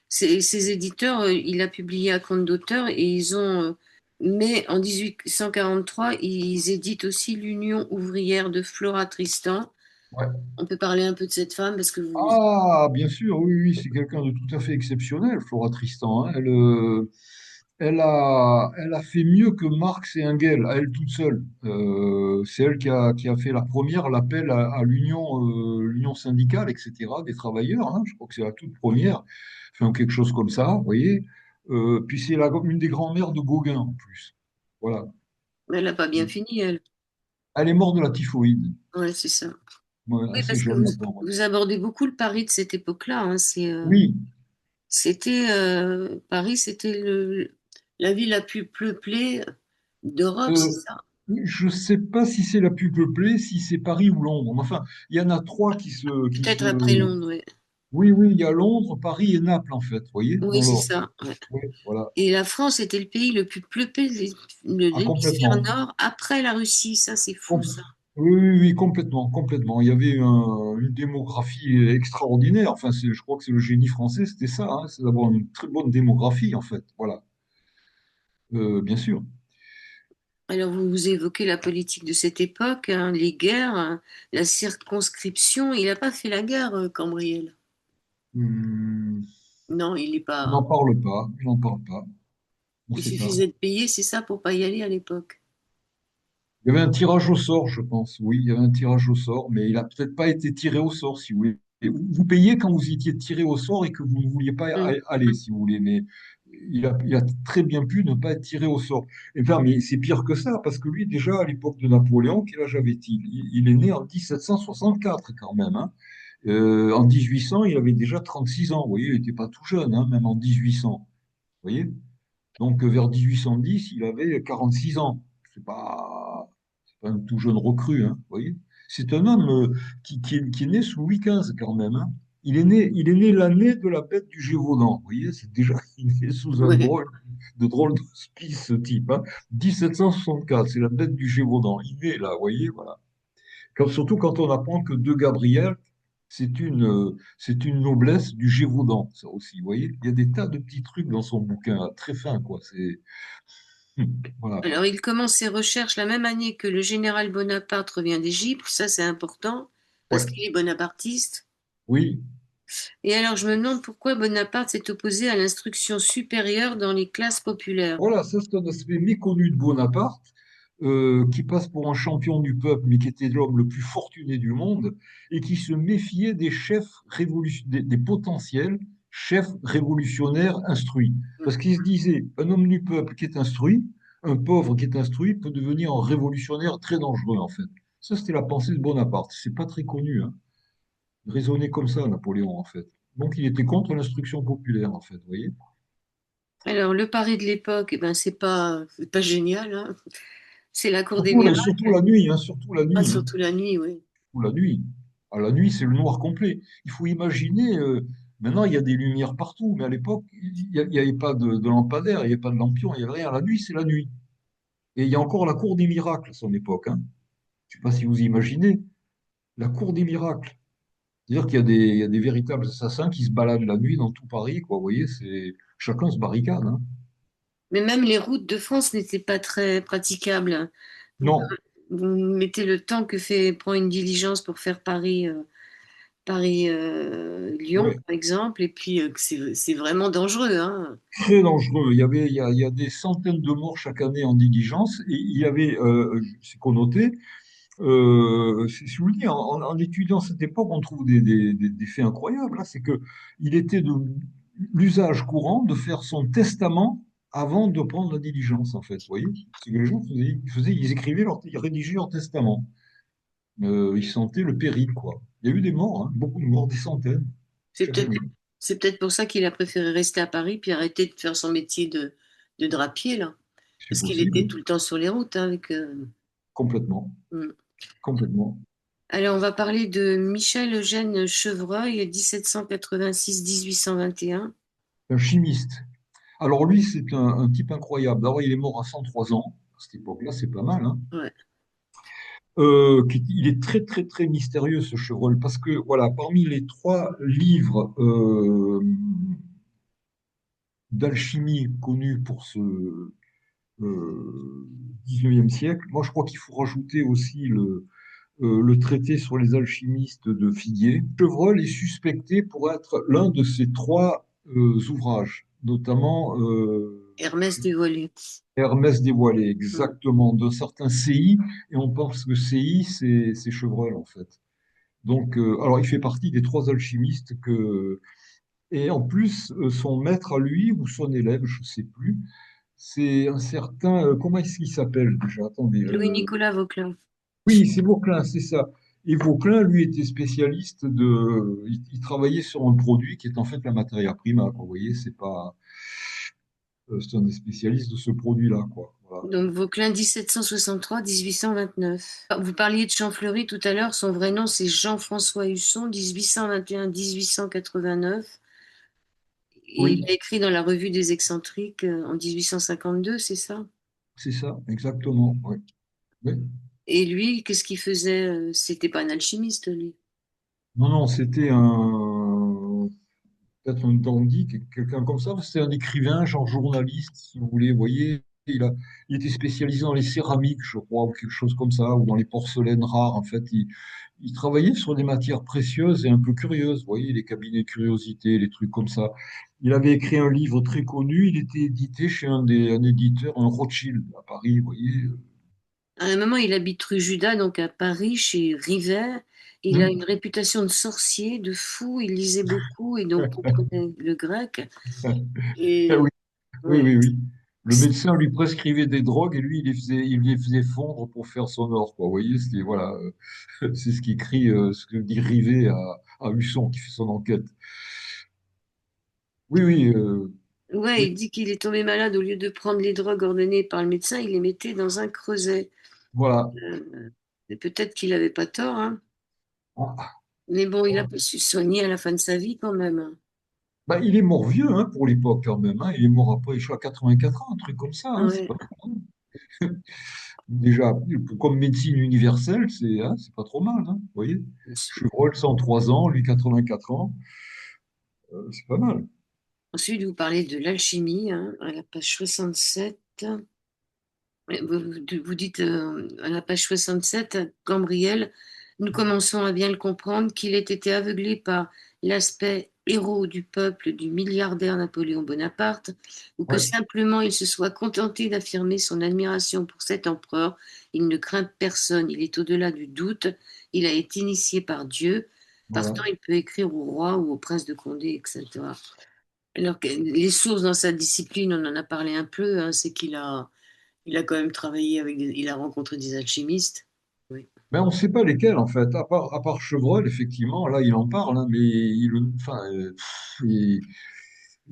S1: Ces éditeurs, il a publié à compte d'auteur et ils ont, mais en 1843, ils éditent aussi l'Union ouvrière de Flora Tristan.
S2: Ouais.
S1: On peut parler un peu de cette femme parce que vous...
S2: Ah, bien sûr, oui, oui, c'est quelqu'un de tout à fait exceptionnel, Flora Tristan, hein. Elle a fait mieux que Marx et Engels, à elle toute seule. C'est elle qui a fait la première, l'appel à l'union syndicale, etc., des travailleurs, hein. Je crois que c'est la toute première, enfin, quelque chose comme ça, vous voyez. Puis c'est une des grands-mères de Gauguin, en plus. Voilà.
S1: Elle n'a pas bien fini, elle.
S2: Elle est morte de la typhoïde,
S1: Ouais, c'est ça.
S2: ouais,
S1: Oui,
S2: assez
S1: parce que
S2: jeune, encore, ouais.
S1: vous abordez beaucoup le Paris de cette époque-là, hein.
S2: Oui.
S1: C'était Paris, c'était la ville la plus peuplée d'Europe, c'est
S2: Euh,
S1: ça?
S2: je ne sais pas si c'est la plus peuplée, si c'est Paris ou Londres. Mais enfin, il y en a trois
S1: Peut-être après Londres, oui.
S2: Oui, oui, il y a Londres, Paris et Naples, en fait, vous voyez,
S1: Oui,
S2: dans
S1: c'est
S2: l'ordre.
S1: ça. Ouais.
S2: Oui, voilà.
S1: Et la France était le pays le plus peuplé de
S2: Ah,
S1: l'hémisphère
S2: complètement.
S1: nord après la Russie. Ça, c'est fou,
S2: Com-
S1: ça.
S2: oui, oui, oui, complètement, complètement. Il y avait une démographie extraordinaire. Enfin, je crois que c'est le génie français, c'était ça, hein, c'est d'avoir une très bonne démographie, en fait. Voilà. Bien sûr.
S1: Alors, vous évoquez la politique de cette époque, hein, les guerres, hein, la circonscription. Il n'a pas fait la guerre, Cambriel.
S2: Hum,
S1: Non, il n'est
S2: il
S1: pas.
S2: n'en parle pas, il n'en parle pas. On ne
S1: Il
S2: sait pas.
S1: suffisait de payer, c'est ça, pour pas y aller à l'époque.
S2: Il y avait un tirage au sort, je pense. Oui, il y avait un tirage au sort, mais il a peut-être pas été tiré au sort, si vous voulez. Et vous payez quand vous étiez tiré au sort et que vous ne vouliez pas
S1: Mm.
S2: aller, si vous voulez. Mais il a très bien pu ne pas être tiré au sort. Et enfin, mais c'est pire que ça, parce que lui, déjà, à l'époque de Napoléon, quel âge avait-il? Il est né en 1764, quand même, hein. En 1800, il avait déjà 36 ans. Vous voyez, il n'était pas tout jeune, hein, même en 1800. Vous voyez? Donc, vers 1810, il avait 46 ans. C'est pas un tout jeune recrue, hein, vous voyez. C'est un homme qui est né sous Louis XV quand même, hein. Il est né l'année de la bête du Gévaudan. Vous voyez, c'est déjà, il est sous un
S1: Ouais.
S2: drôle d'hospice, ce type, hein. 1764, c'est la bête du Gévaudan. Il est là, vous voyez, voilà. Surtout quand on apprend que de Gabriel, c'est une noblesse du Gévaudan, ça aussi. Vous voyez, il y a des tas de petits trucs dans son bouquin, là, très fin, quoi. Voilà.
S1: Alors, il commence ses recherches la même année que le général Bonaparte revient d'Égypte. Ça, c'est important parce
S2: Ouais.
S1: qu'il est bonapartiste.
S2: Oui.
S1: Et alors, je me demande pourquoi Bonaparte s'est opposé à l'instruction supérieure dans les classes populaires.
S2: Voilà, ça c'est un aspect méconnu de Bonaparte, qui passe pour un champion du peuple, mais qui était l'homme le plus fortuné du monde, et qui se méfiait des chefs des potentiels chef révolutionnaire instruit. Parce qu'il se disait, un homme du peuple qui est instruit, un pauvre qui est instruit peut devenir un révolutionnaire très dangereux, en fait. Ça, c'était la pensée de Bonaparte. C'est pas très connu, hein. Il raisonnait comme ça, Napoléon, en fait. Donc, il était contre l'instruction populaire, en fait, vous voyez.
S1: Alors, le Paris de l'époque, eh ben, c'est pas génial, hein. C'est la cour des miracles.
S2: Surtout la nuit, hein, surtout la
S1: Ah,
S2: nuit, hein.
S1: surtout la nuit, oui.
S2: Ou la nuit. À la nuit, c'est le noir complet. Il faut imaginer, maintenant, il y a des lumières partout, mais à l'époque, il n'y avait pas de lampadaire, il n'y avait pas de lampion, il n'y avait rien. La nuit, c'est la nuit. Et il y a encore la cour des miracles à son époque, hein. Je ne sais pas si vous imaginez, la cour des miracles. C'est-à-dire il y a des véritables assassins qui se baladent la nuit dans tout Paris, quoi. Vous voyez, chacun se barricade, hein.
S1: Mais même les routes de France n'étaient pas très praticables. Vous,
S2: Non,
S1: vous mettez le temps que prend une diligence pour faire Paris-Lyon,
S2: ouais,
S1: par exemple, et puis c'est vraiment dangereux, hein.
S2: très dangereux. Il y a des centaines de morts chaque année en diligence, et il y avait, c'est connoté. Si vous le dites, en étudiant cette époque, on trouve des faits incroyables, hein. C'est que il était de l'usage courant de faire son testament avant de prendre la diligence, en fait. Vous voyez? C'est que les gens ils écrivaient ils rédigeaient leur testament. Ils sentaient le péril, quoi. Il y a eu des morts, hein, beaucoup de morts, des centaines
S1: C'est
S2: chaque
S1: peut-être
S2: année.
S1: c'est peut-être pour ça qu'il a préféré rester à Paris puis arrêter de faire son métier de drapier, là.
S2: C'est
S1: Parce qu'il
S2: possible,
S1: était
S2: oui.
S1: tout le temps sur les routes, hein, avec.
S2: Complètement,
S1: Hmm.
S2: complètement.
S1: Alors, on va parler de Michel Eugène Chevreuil, 1786-1821.
S2: Un chimiste. Alors lui, c'est un type incroyable. D'abord, il est mort à 103 ans. À cette époque-là, c'est pas mal, hein.
S1: Ouais.
S2: Il est très très très mystérieux ce Chevreul parce que voilà, parmi les trois livres d'alchimie connus pour ce 19e siècle, moi je crois qu'il faut rajouter aussi le traité sur les alchimistes de Figuier. Chevreul est suspecté pour être l'un de ces trois ouvrages, notamment
S1: Hermès dévoilé.
S2: Hermès dévoilé,
S1: Hmm.
S2: exactement, d'un certain CI, et on pense que CI, c'est Chevreul en fait. Donc, alors il fait partie des trois alchimistes et en plus, son maître à lui, ou son élève, je ne sais plus, c'est un certain, comment est-ce qu'il s'appelle déjà? Attendez,
S1: Louis-Nicolas Vauquelin.
S2: oui, c'est Vauquelin, c'est ça. Et Vauquelin, lui, était spécialiste il travaillait sur un produit qui est en fait la matière prima, quoi. Vous voyez, c'est pas, c'est un des spécialistes de ce produit-là, quoi. Voilà.
S1: Donc, Vauquelin, 1763-1829. Vous parliez de Champfleury tout à l'heure. Son vrai nom, c'est Jean-François Husson, 1821-1889. Et il
S2: Oui,
S1: a écrit dans la Revue des excentriques en 1852, c'est ça?
S2: c'est ça, exactement. Oui. Oui.
S1: Et lui, qu'est-ce qu'il faisait? C'était pas un alchimiste, lui.
S2: Non, non, c'était peut-être un dandy, quelqu'un comme ça. C'était un écrivain, genre journaliste, si vous voulez. Vous voyez, il était spécialisé dans les céramiques, je crois, ou quelque chose comme ça, ou dans les porcelaines rares. En fait, il travaillait sur des matières précieuses et un peu curieuses. Vous voyez, les cabinets de curiosité, les trucs comme ça. Il avait écrit un livre très connu. Il était édité chez un éditeur, un Rothschild à Paris. Vous voyez.
S1: À un moment, il habite rue Judas, donc à Paris, chez Rivet. Il a une
S2: Hmm.
S1: réputation de sorcier, de fou. Il lisait beaucoup et donc comprenait le grec.
S2: Ah
S1: Et
S2: oui, oui,
S1: ouais.
S2: oui, oui. Le médecin lui prescrivait des drogues et lui, il les faisait fondre pour faire son or, quoi. Vous voyez, voilà, c'est ce qu'écrit, ce que dit Rivet à Husson qui fait son enquête. Oui, oui,
S1: Ouais,
S2: oui.
S1: il dit qu'il est tombé malade. Au lieu de prendre les drogues ordonnées par le médecin, il les mettait dans un creuset.
S2: Voilà.
S1: Et peut-être qu'il n'avait pas tort, hein.
S2: Ah,
S1: Mais bon, il a
S2: ah.
S1: pas su se soigner à la fin de sa vie quand même, hein.
S2: Bah, il est mort vieux, hein, pour l'époque quand même, hein. Il est mort après, je crois, à 84 ans, un truc comme ça, hein. C'est
S1: Ouais.
S2: pas déjà, comme médecine universelle, c'est pas trop mal, hein. Vous voyez? Chevreul, 103 ans, lui, 84 ans, c'est pas mal.
S1: Ensuite, vous parlez de l'alchimie, hein, à la page 67. Vous dites à la page 67, Cambriel, nous commençons à bien le comprendre qu'il ait été aveuglé par l'aspect héros du peuple du milliardaire Napoléon Bonaparte, ou que
S2: Ouais.
S1: simplement il se soit contenté d'affirmer son admiration pour cet empereur. Il ne craint personne, il est au-delà du doute, il a été initié par Dieu. Partant,
S2: Voilà.
S1: il peut écrire au roi ou au prince de Condé, etc. Alors que les sources dans sa discipline, on en a parlé un peu, hein, c'est il a quand même travaillé il a rencontré des alchimistes. Oui.
S2: Mais on ne sait pas lesquels, en fait. À part Chevreul, effectivement, là, il en parle, hein, mais enfin,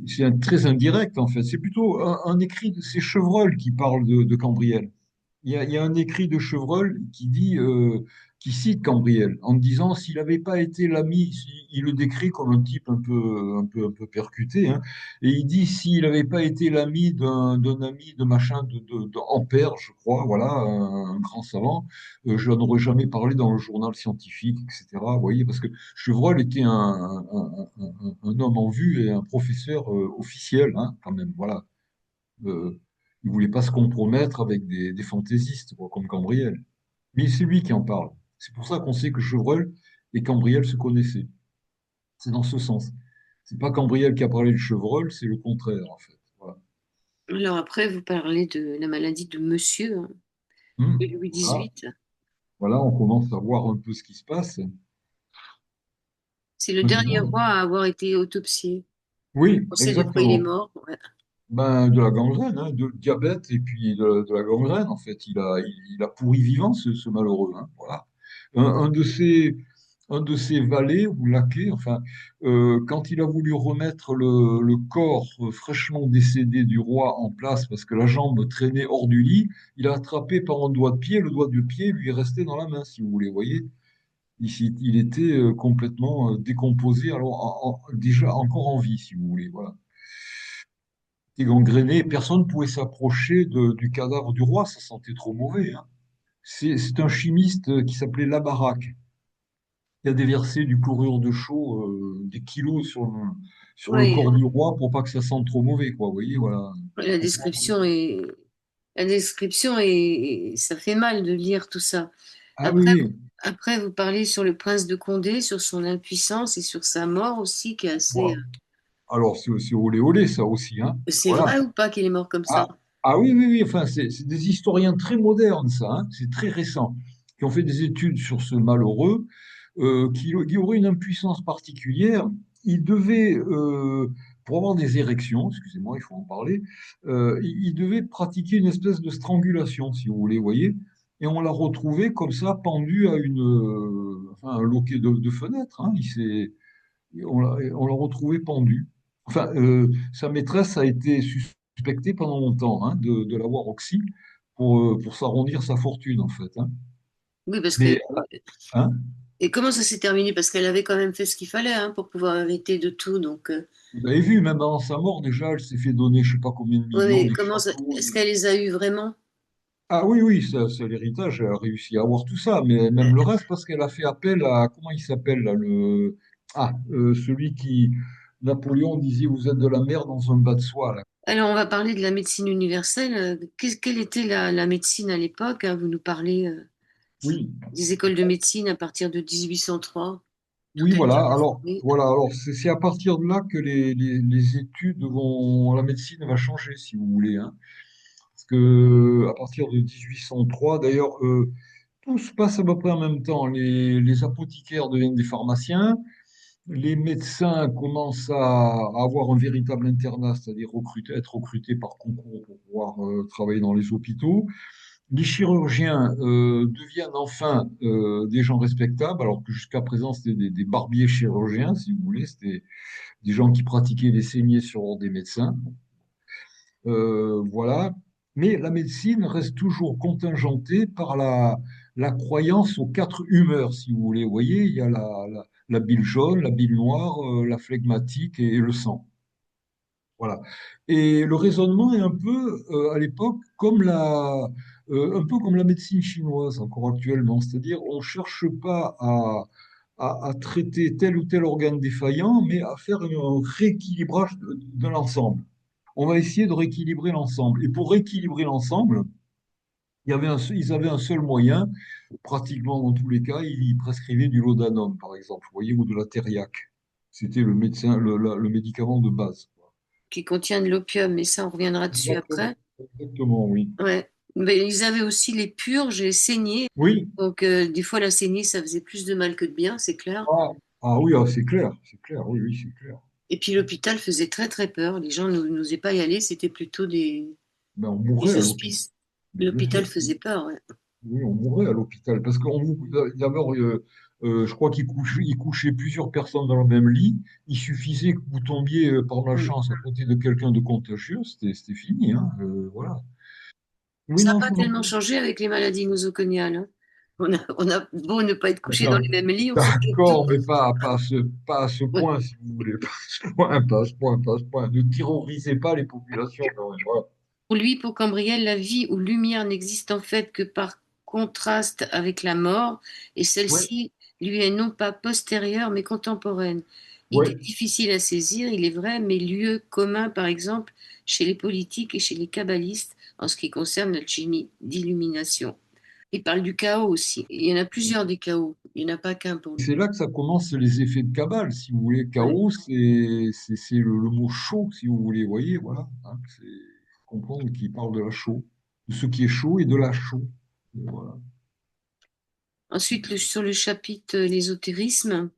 S2: c'est très indirect, en fait. C'est plutôt un écrit de c'est Chevreul qui parle de Cambriel. Il y a un écrit de Chevreul qui dit, qui cite Cambriel en disant s'il n'avait pas été l'ami, il le décrit comme un type un peu percuté, hein, et il dit s'il n'avait pas été l'ami d'un ami de machin de Ampère, je crois, voilà, un grand savant, je n'aurais jamais parlé dans le journal scientifique, etc. Vous voyez, parce que Chevreul était un homme en vue et un professeur officiel, hein, quand même, voilà. Il voulait pas se compromettre avec des fantaisistes, quoi, comme Cambriel. Mais c'est lui qui en parle. C'est pour ça qu'on sait que Chevreul et Cambriel se connaissaient. C'est dans ce sens. C'est pas Cambriel qui a parlé de Chevreul, c'est le contraire, en fait. Voilà.
S1: Alors après, vous parlez de la maladie de Monsieur, hein, de Louis
S2: Voilà.
S1: XVIII.
S2: Voilà, on commence à voir un peu ce qui se passe.
S1: C'est le dernier
S2: Disons,
S1: roi à avoir été autopsié.
S2: oui,
S1: On sait de quoi il est
S2: exactement.
S1: mort. Ouais.
S2: Ben, de la gangrène, hein, de diabète et puis de la gangrène, en fait. Il a pourri vivant, ce malheureux, hein, voilà. Un un de ses valets ou laquais, enfin, quand il a voulu remettre le corps fraîchement décédé du roi en place parce que la jambe traînait hors du lit, il a attrapé par un doigt de pied, le doigt de pied lui est resté dans la main, si vous voulez, vous voyez. Il était complètement décomposé, alors déjà encore en vie, si vous voulez, voilà. Et gangréné, personne ne pouvait s'approcher du cadavre du roi, ça sentait trop mauvais, hein. C'est un chimiste qui s'appelait Labaraque, qui a déversé du chlorure de chaux, des kilos sur le
S1: Oui,
S2: corps du roi pour pas que ça sente trop mauvais, quoi. Vous voyez, voilà.
S1: la
S2: Faut pas-
S1: description est, ça fait mal de lire tout ça.
S2: Ah oui,
S1: Après,
S2: oui.
S1: après, vous parlez sur le prince de Condé, sur son impuissance et sur sa mort aussi, qui est assez.
S2: Bon. Alors, c'est olé olé, ça aussi, hein.
S1: C'est
S2: Voilà.
S1: vrai ou pas qu'il est mort comme ça?
S2: Ah, ah oui, oui, oui. Enfin, c'est des historiens très modernes, ça, hein. C'est très récent, qui ont fait des études sur ce malheureux, qui aurait une impuissance particulière. Il devait, pour avoir des érections, excusez-moi, il faut en parler, il devait pratiquer une espèce de strangulation, si vous voulez, voyez. Et on l'a retrouvé comme ça, pendu à enfin, un loquet de fenêtre, hein. On l'a retrouvé pendu. Enfin, sa maîtresse a été suspectée pendant longtemps, hein, de l'avoir oxy pour s'arrondir sa fortune, en fait, hein.
S1: Oui, parce que.
S2: Mais, hein,
S1: Et comment ça s'est terminé? Parce qu'elle avait quand même fait ce qu'il fallait, hein, pour pouvoir hériter de tout. Donc,
S2: vous avez vu, même avant sa mort, déjà, elle s'est fait donner je ne sais pas combien de
S1: ouais,
S2: millions,
S1: mais
S2: des châteaux.
S1: est-ce qu'elle les a eus vraiment?
S2: Ah oui, oui, ça, c'est l'héritage, elle a réussi à avoir tout ça, mais même le reste, parce qu'elle a fait appel à, comment il s'appelle, là, celui qui, Napoléon disait, vous êtes de la mer dans un bas de soie, là.
S1: Alors, on va parler de la médecine universelle. Quelle était la médecine à l'époque, hein? Vous nous parlez
S2: Oui,
S1: des écoles de médecine à partir de 1803. Tout
S2: oui,
S1: a été
S2: voilà.
S1: réformé.
S2: Alors c'est à partir de là que les études vont, la médecine va changer, si vous voulez, hein. Parce que à partir de 1803, d'ailleurs, tout se passe à peu près en même temps. Les apothicaires deviennent des pharmaciens, les médecins commencent à avoir un véritable internat, c'est-à-dire être recrutés par concours pour pouvoir travailler dans les hôpitaux. Les chirurgiens deviennent enfin des gens respectables, alors que jusqu'à présent, c'était des barbiers chirurgiens, si vous voulez, c'était des gens qui pratiquaient les saignées sur ordre des médecins. Voilà. Mais la médecine reste toujours contingentée par la croyance aux quatre humeurs, si vous voulez. Vous voyez, il y a la bile jaune, la bile noire, la phlegmatique et le sang. Voilà. Et le raisonnement est un peu, à l'époque, un peu comme la médecine chinoise encore actuellement. C'est-à-dire, on ne cherche pas à traiter tel ou tel organe défaillant, mais à faire un rééquilibrage de l'ensemble. On va essayer de rééquilibrer l'ensemble. Et pour rééquilibrer l'ensemble, ils avaient un seul moyen, pratiquement dans tous les cas, ils prescrivaient du laudanum, par exemple, vous voyez, ou de la thériaque. C'était le médicament de base.
S1: Qui contient de l'opium, mais ça, on reviendra dessus
S2: Exactement,
S1: après.
S2: exactement, oui.
S1: Ouais. Mais ils avaient aussi les purges et les saignées.
S2: Oui,
S1: Donc, des fois, la saignée, ça faisait plus de mal que de bien, c'est clair.
S2: Ah oui, c'est clair, oui, oui, c'est clair.
S1: Et puis l'hôpital faisait très très peur. Les gens n'osaient pas y aller. C'était plutôt
S2: Ben, on mourrait
S1: des
S2: à l'hôpital.
S1: hospices.
S2: Mais bien sûr,
S1: L'hôpital faisait peur, ouais.
S2: oui, on mourrait à l'hôpital. Parce qu'on d'abord, je crois il couchait plusieurs personnes dans le même lit. Il suffisait que vous tombiez par
S1: Mm.
S2: malchance à côté de quelqu'un de contagieux, c'était fini, hein, voilà. Oui,
S1: Ça n'a
S2: non,
S1: pas tellement changé avec les maladies nosocomiales, hein. On a beau ne pas être couché dans
S2: d'accord,
S1: les mêmes lits, on s'occupe tout.
S2: d'accord, mais pas à ce
S1: Ouais.
S2: point, si vous voulez. Pas à ce point, pas à ce point, pas à ce point. Ne terrorisez pas les populations, quand même. Voilà.
S1: Pour lui, pour Cambriel, la vie ou lumière n'existe en fait que par contraste avec la mort, et
S2: Ouais,
S1: celle-ci lui est non pas postérieure mais contemporaine. Idée
S2: ouais.
S1: difficile à saisir, il est vrai, mais lieu commun par exemple chez les politiques et chez les kabbalistes en ce qui concerne l'alchimie d'illumination. Il parle du chaos aussi. Il y en a plusieurs des chaos, il n'y en a pas qu'un pour lui.
S2: C'est là que ça commence les effets de cabale, si vous voulez.
S1: Ouais.
S2: Chaos, c'est le mot chaud, si vous voulez. Vous voyez, voilà. Hein, c'est comprendre qu'il parle de la chaux, de ce qui est chaud et de la chaux. Voilà.
S1: Ensuite, sur le chapitre l'ésotérisme,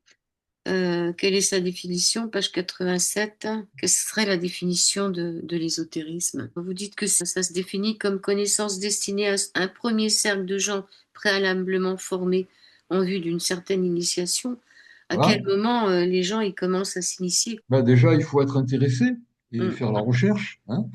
S1: quelle est sa définition? Page 87. Quelle serait la définition de l'ésotérisme? Vous dites que ça se définit comme connaissance destinée à un premier cercle de gens préalablement formés en vue d'une certaine initiation. À quel
S2: Voilà.
S1: moment les gens ils commencent à s'initier?
S2: Ben déjà, il faut être intéressé et
S1: Hum.
S2: faire la recherche. Hein.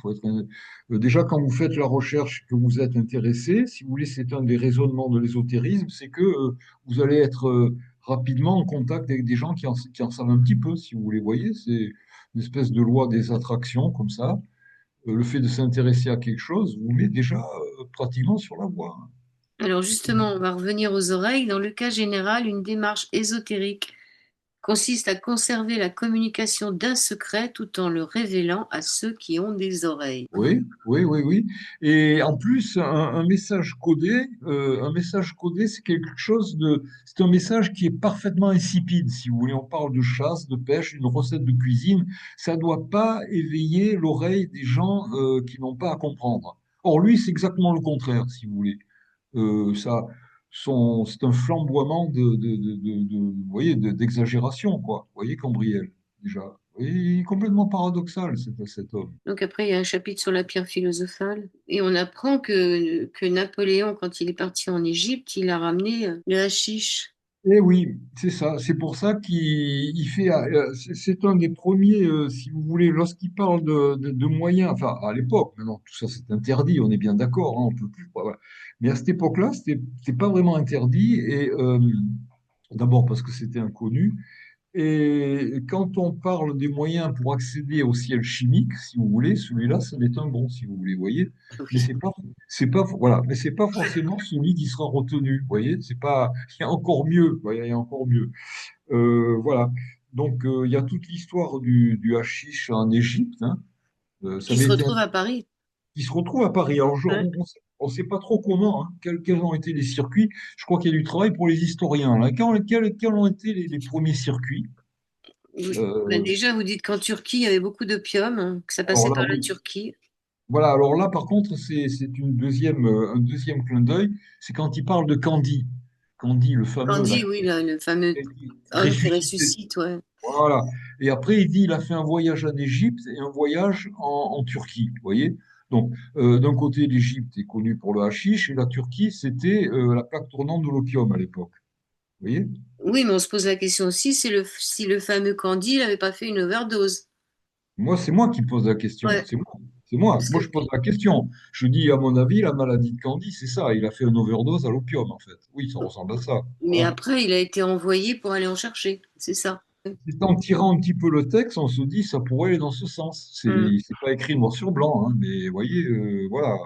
S2: Déjà, quand vous faites la recherche, que vous êtes intéressé, si vous voulez, c'est un des raisonnements de l'ésotérisme, c'est que vous allez être rapidement en contact avec des gens qui en savent un petit peu, si vous voulez. Voyez, c'est une espèce de loi des attractions comme ça. Le fait de s'intéresser à quelque chose vous met déjà pratiquement sur la voie.
S1: Alors justement, on va revenir aux oreilles. Dans le cas général, une démarche ésotérique consiste à conserver la communication d'un secret tout en le révélant à ceux qui ont des oreilles.
S2: Oui, oui, oui, oui. Et en plus, un message codé, c'est un message qui est parfaitement insipide. Si vous voulez, on parle de chasse, de pêche, une recette de cuisine, ça ne doit pas éveiller l'oreille des gens qui n'ont pas à comprendre. Or, lui, c'est exactement le contraire, si vous voulez. Ça, c'est un flamboiement vous voyez, d'exagération, quoi. Vous voyez, Cambriel, déjà. Il est complètement paradoxal, cet homme.
S1: Donc après, il y a un chapitre sur la pierre philosophale. Et on apprend que Napoléon, quand il est parti en Égypte, il a ramené le hashish.
S2: Eh oui, c'est ça. C'est pour ça qu'il fait. C'est un des premiers, si vous voulez, lorsqu'il parle de moyens. Enfin, à l'époque, maintenant, tout ça c'est interdit. On est bien d'accord. Hein, on peut plus. Voilà. Mais à cette époque-là, c'était pas vraiment interdit. Et d'abord parce que c'était inconnu. Et quand on parle des moyens pour accéder au ciel chimique, si vous voulez, celui-là, ça n'est un bon, si vous voulez, voyez. Mais
S1: Oui.
S2: voilà, mais c'est pas forcément celui qui sera retenu, voyez. C'est pas, il y a encore mieux, voyez, il y a encore mieux. Voilà. Donc, il y a toute l'histoire du hashish en Égypte, hein. Ça
S1: Qui
S2: avait
S1: se
S2: été,
S1: retrouve à Paris.
S2: qui se retrouve à Paris. Alors,
S1: Ouais.
S2: on sait pas trop comment, hein, quels ont été les circuits. Je crois qu'il y a du travail pour les historiens, là. Quels ont été les premiers circuits?
S1: Ben
S2: Euh,
S1: déjà, vous dites qu'en Turquie, il y avait beaucoup d'opium, hein, que ça
S2: alors
S1: passait
S2: là,
S1: par la
S2: oui.
S1: Turquie.
S2: Voilà, alors là, par contre, c'est un deuxième clin d'œil. C'est quand il parle de Candie. Candie, le fameux, là,
S1: Candy, oui, là, le fameux
S2: qui
S1: homme qui
S2: ressuscité.
S1: ressuscite, ouais.
S2: Voilà. Et après, il dit il a fait un voyage en Égypte et un voyage en Turquie. Vous voyez? Donc, d'un côté, l'Égypte est connue pour le hashish et la Turquie, c'était la plaque tournante de l'opium à l'époque. Vous voyez?
S1: Oui, mais on se pose la question aussi, si le fameux Candy, il n'avait pas fait une overdose.
S2: Moi, c'est moi qui pose la question.
S1: Ouais,
S2: C'est moi. C'est moi.
S1: parce
S2: Moi,
S1: que,
S2: je pose la question. Je dis, à mon avis, la maladie de Candy, c'est ça. Il a fait une overdose à l'opium, en fait. Oui, ça ressemble à ça.
S1: mais
S2: Voilà.
S1: après, il a été envoyé pour aller en chercher, c'est ça.
S2: C'est en tirant un petit peu le texte, on se dit, ça pourrait aller dans ce sens.
S1: Mm.
S2: C'est pas écrit noir sur blanc, hein, mais vous voyez, voilà.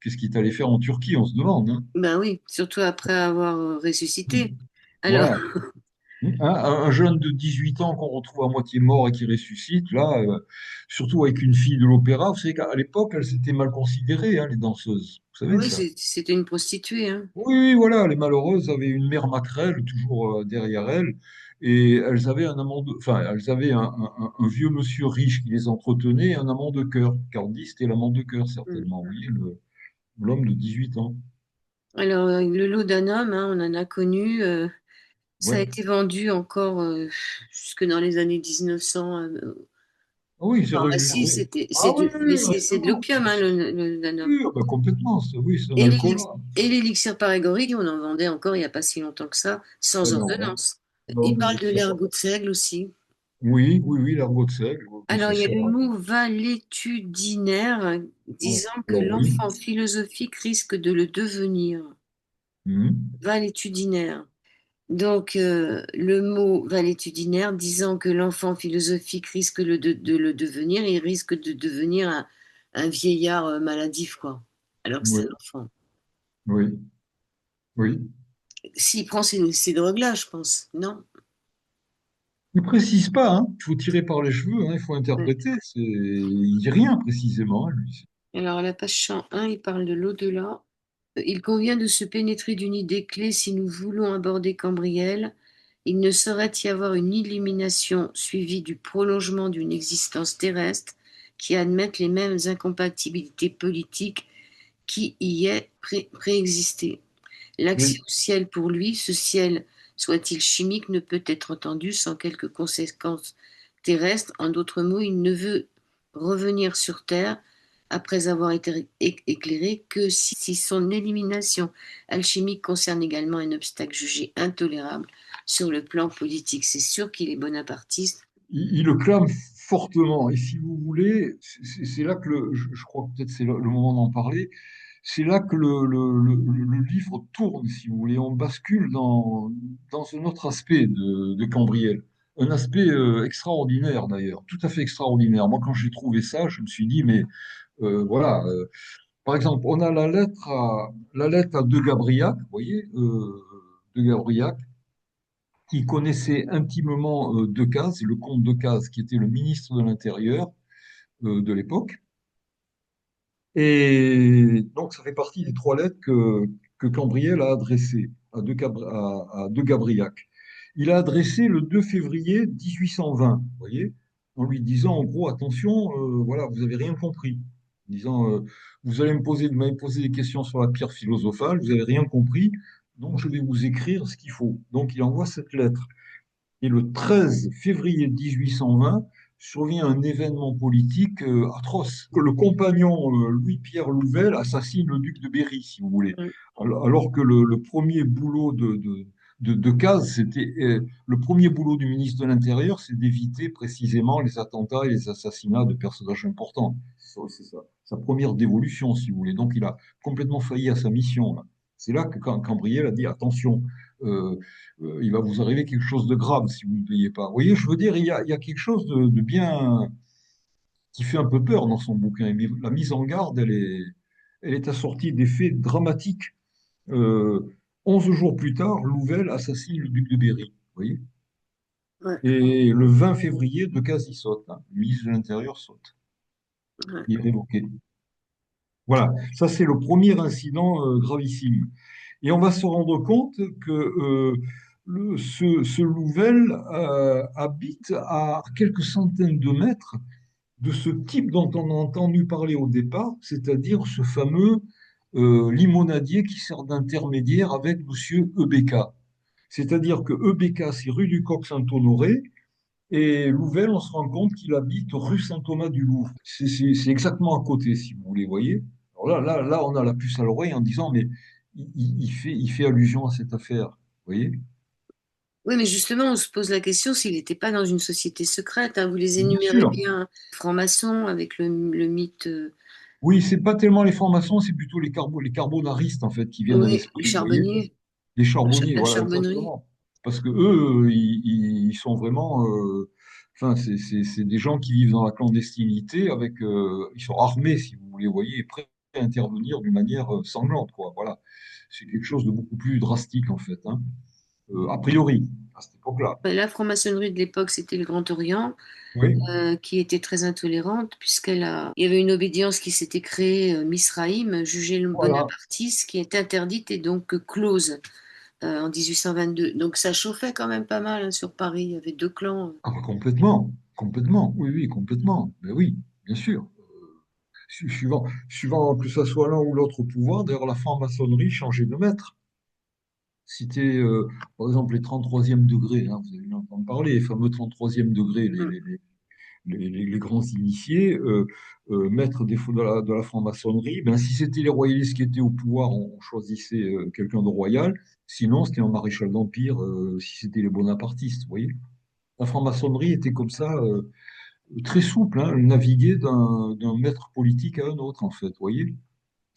S2: Qu'est-ce qu'il allait faire en Turquie, on se demande, hein.
S1: Ben oui, surtout après avoir ressuscité. Alors,
S2: Voilà. Hein, un jeune de 18 ans qu'on retrouve à moitié mort et qui ressuscite, là, surtout avec une fille de l'opéra, vous savez qu'à l'époque, elles étaient mal considérées, hein, les danseuses. Vous savez
S1: oui,
S2: ça?
S1: c'était une prostituée, hein.
S2: Oui, oui, voilà, les malheureuses avaient une mère maquerelle toujours derrière elles, et elles avaient un amant de, enfin, elles avaient un vieux monsieur riche qui les entretenait, et un amant de cœur. Cardi, c'était l'amant de cœur,
S1: Mm.
S2: certainement, oui, l'homme de 18 ans.
S1: Alors, le lot d'un homme, hein, on en a connu. Ça a
S2: Ouais.
S1: été vendu encore jusque dans les années 1900.
S2: Ah oui, c'est
S1: Pharmacie,
S2: registré. Ah oui, oui,
S1: mais
S2: oui,
S1: c'est de
S2: absolument.
S1: l'opium, hein, le Danone.
S2: Oui, ah ben, complètement. Oui, c'est un
S1: Et
S2: alcool.
S1: l'élixir parégorique, on en vendait encore il n'y a pas si longtemps que ça, sans
S2: Ben non, hein.
S1: ordonnance.
S2: Non,
S1: Il
S2: mais
S1: parle de
S2: l'élixir pas.
S1: l'ergot de seigle aussi.
S2: Oui, oui, oui, l'argot de seigle. Oui,
S1: Alors,
S2: ça
S1: il y a
S2: c'est
S1: le
S2: vrai.
S1: mot valétudinaire
S2: Oh,
S1: disant que
S2: alors oui.
S1: l'enfant philosophique risque de le devenir.
S2: Mhm.
S1: Valétudinaire. Donc, le mot valétudinaire disant que l'enfant philosophique risque de le devenir, il risque de devenir un vieillard maladif, quoi. Alors que c'est
S2: Oui,
S1: un enfant.
S2: oui, oui.
S1: S'il prend ces drogues-là, je pense, non?
S2: Il précise pas, hein. Il faut tirer par les cheveux, hein. Il faut
S1: Ouais.
S2: interpréter. Il dit rien précisément, hein, lui.
S1: Alors, à la page 101, il parle de l'au-delà. Il convient de se pénétrer d'une idée clé si nous voulons aborder Cambriel. Il ne saurait y avoir une illumination suivie du prolongement d'une existence terrestre qui admette les mêmes incompatibilités politiques qui y aient préexisté. L'accès
S2: Oui.
S1: au ciel pour lui, ce ciel, soit-il chimique, ne peut être entendu sans quelques conséquences terrestres. En d'autres mots, il ne veut revenir sur Terre après avoir été éclairé que si son élimination alchimique concerne également un obstacle jugé intolérable sur le plan politique. C'est sûr qu'il est bonapartiste.
S2: Il le clame fortement. Et si vous voulez, c'est là que je crois que peut-être c'est le moment d'en parler. C'est là que le livre tourne, si vous voulez. On bascule dans un autre aspect de Cambriel. Un aspect extraordinaire d'ailleurs, tout à fait extraordinaire. Moi, quand j'ai trouvé ça, je me suis dit, mais voilà. Par exemple, on a la lettre à De Gabriac, vous voyez, De Gabriac, qui connaissait intimement Decazes, le comte Decazes, qui était le ministre de l'Intérieur de l'époque. Et donc, ça fait partie des trois lettres que Cambriel a adressées à De Gabriac. Il a adressé le 2 février 1820, vous voyez, en lui disant en gros, attention, voilà, vous n'avez rien compris. En disant, vous allez vous m'avez posé des questions sur la pierre philosophale, vous n'avez rien compris, donc je vais vous écrire ce qu'il faut. Donc, il envoie cette lettre. Et le 13 février 1820 survient un événement politique atroce. Le compagnon Louis-Pierre Louvel assassine le duc de Berry, si vous voulez. Alors que le premier boulot de Cazes, c'était le premier boulot du ministre de l'Intérieur, c'est d'éviter précisément les attentats et les assassinats de personnages importants. C'est sa première dévolution, si vous voulez. Donc il a complètement failli à sa mission, là. C'est là que Cambriel a dit attention, euh, il va vous arriver quelque chose de grave si vous ne payez pas. Vous voyez, je veux dire, il y a quelque chose de bien qui fait un peu peur dans son bouquin. La mise en garde, elle est assortie d'effets dramatiques. Euh, 11 jours plus tard, Louvel assassine le duc de Berry. Vous voyez?
S1: Ouais,
S2: Et le 20 février, Decazes y saute, hein. Le ministre de l'Intérieur saute.
S1: ouais,
S2: Il est révoqué. Voilà, ça c'est le premier incident gravissime. Et on va se rendre compte que ce Louvel habite à quelques centaines de mètres de ce type dont on a entendu parler au départ, c'est-à-dire ce fameux limonadier qui sert d'intermédiaire avec Monsieur Ebeka. C'est-à-dire que Ebeka, c'est rue du Coq Saint-Honoré, et Louvel, on se rend compte qu'il habite rue Saint-Thomas-du-Louvre. C'est exactement à côté, si vous les voyez. Alors là, on a la puce à l'oreille en disant, mais il fait allusion à cette affaire. Vous voyez?
S1: oui, mais justement, on se pose la question s'il n'était pas dans une société secrète, hein. Vous les
S2: Bien
S1: énumérez
S2: sûr.
S1: bien, francs-maçons avec le mythe,
S2: Oui, c'est pas tellement les formations, c'est plutôt les carbonaristes, en fait, qui viennent à
S1: oui, les
S2: l'esprit, vous voyez?
S1: charbonniers,
S2: Les charbonniers,
S1: la
S2: voilà,
S1: charbonnerie.
S2: exactement. Parce que eux, ils sont vraiment, enfin, c'est des gens qui vivent dans la clandestinité avec, ils sont armés, si vous voulez, vous voyez, et prêts à intervenir d'une manière sanglante, quoi. Voilà. C'est quelque chose de beaucoup plus drastique, en fait, hein. A priori, à cette époque-là.
S1: La franc-maçonnerie de l'époque, c'était le Grand Orient,
S2: Oui,
S1: qui était très intolérante, il y avait une obédience qui s'était créée, Misraïm, jugée
S2: voilà.
S1: bonapartiste, qui est interdite et donc close en 1822. Donc ça chauffait quand même pas mal, hein, sur Paris. Il y avait deux clans.
S2: Ah, bah, complètement, complètement, oui, oui, complètement. Mais oui, bien sûr. Suivant que ce soit l'un ou l'autre au pouvoir, d'ailleurs, la franc-maçonnerie changeait de maître. C'était, par exemple, les 33e degrés, hein, vous avez dû entendre parler, les fameux 33e degrés,
S1: Mm.
S2: les grands initiés, maîtres de la franc-maçonnerie, ben, si c'était les royalistes qui étaient au pouvoir, on choisissait quelqu'un de royal, sinon c'était un maréchal d'Empire, si c'était les bonapartistes, vous voyez. La franc-maçonnerie était comme ça, très souple, hein, elle naviguait d'un maître politique à un autre, en fait, vous voyez.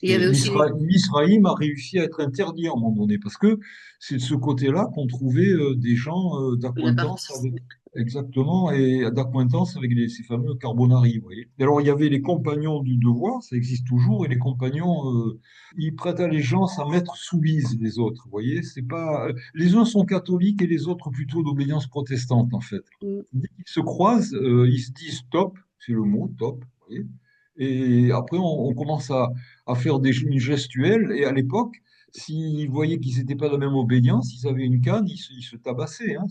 S1: Il y
S2: Et
S1: avait aussi les,
S2: Misraïm a réussi à être interdit à un moment donné, parce que c'est de ce côté-là qu'on trouvait des gens d'accointance
S1: bonapartistes.
S2: avec, exactement, et d'accointance avec ces fameux Carbonari, vous voyez. Et alors, il y avait les compagnons du devoir, ça existe toujours, et les compagnons, ils prêtent allégeance à Maître Soubise, les autres, vous voyez. C'est pas, les uns sont catholiques et les autres plutôt d'obédience protestante, en fait.
S1: Mm.
S2: Dès qu'ils se croisent, ils se disent top, c'est le mot, top, vous voyez. Et après, on commence à faire une gestuelle. Et à l'époque, s'ils voyaient qu'ils n'étaient pas de la même obédience, ils avaient une canne, ils se tabassaient, hein.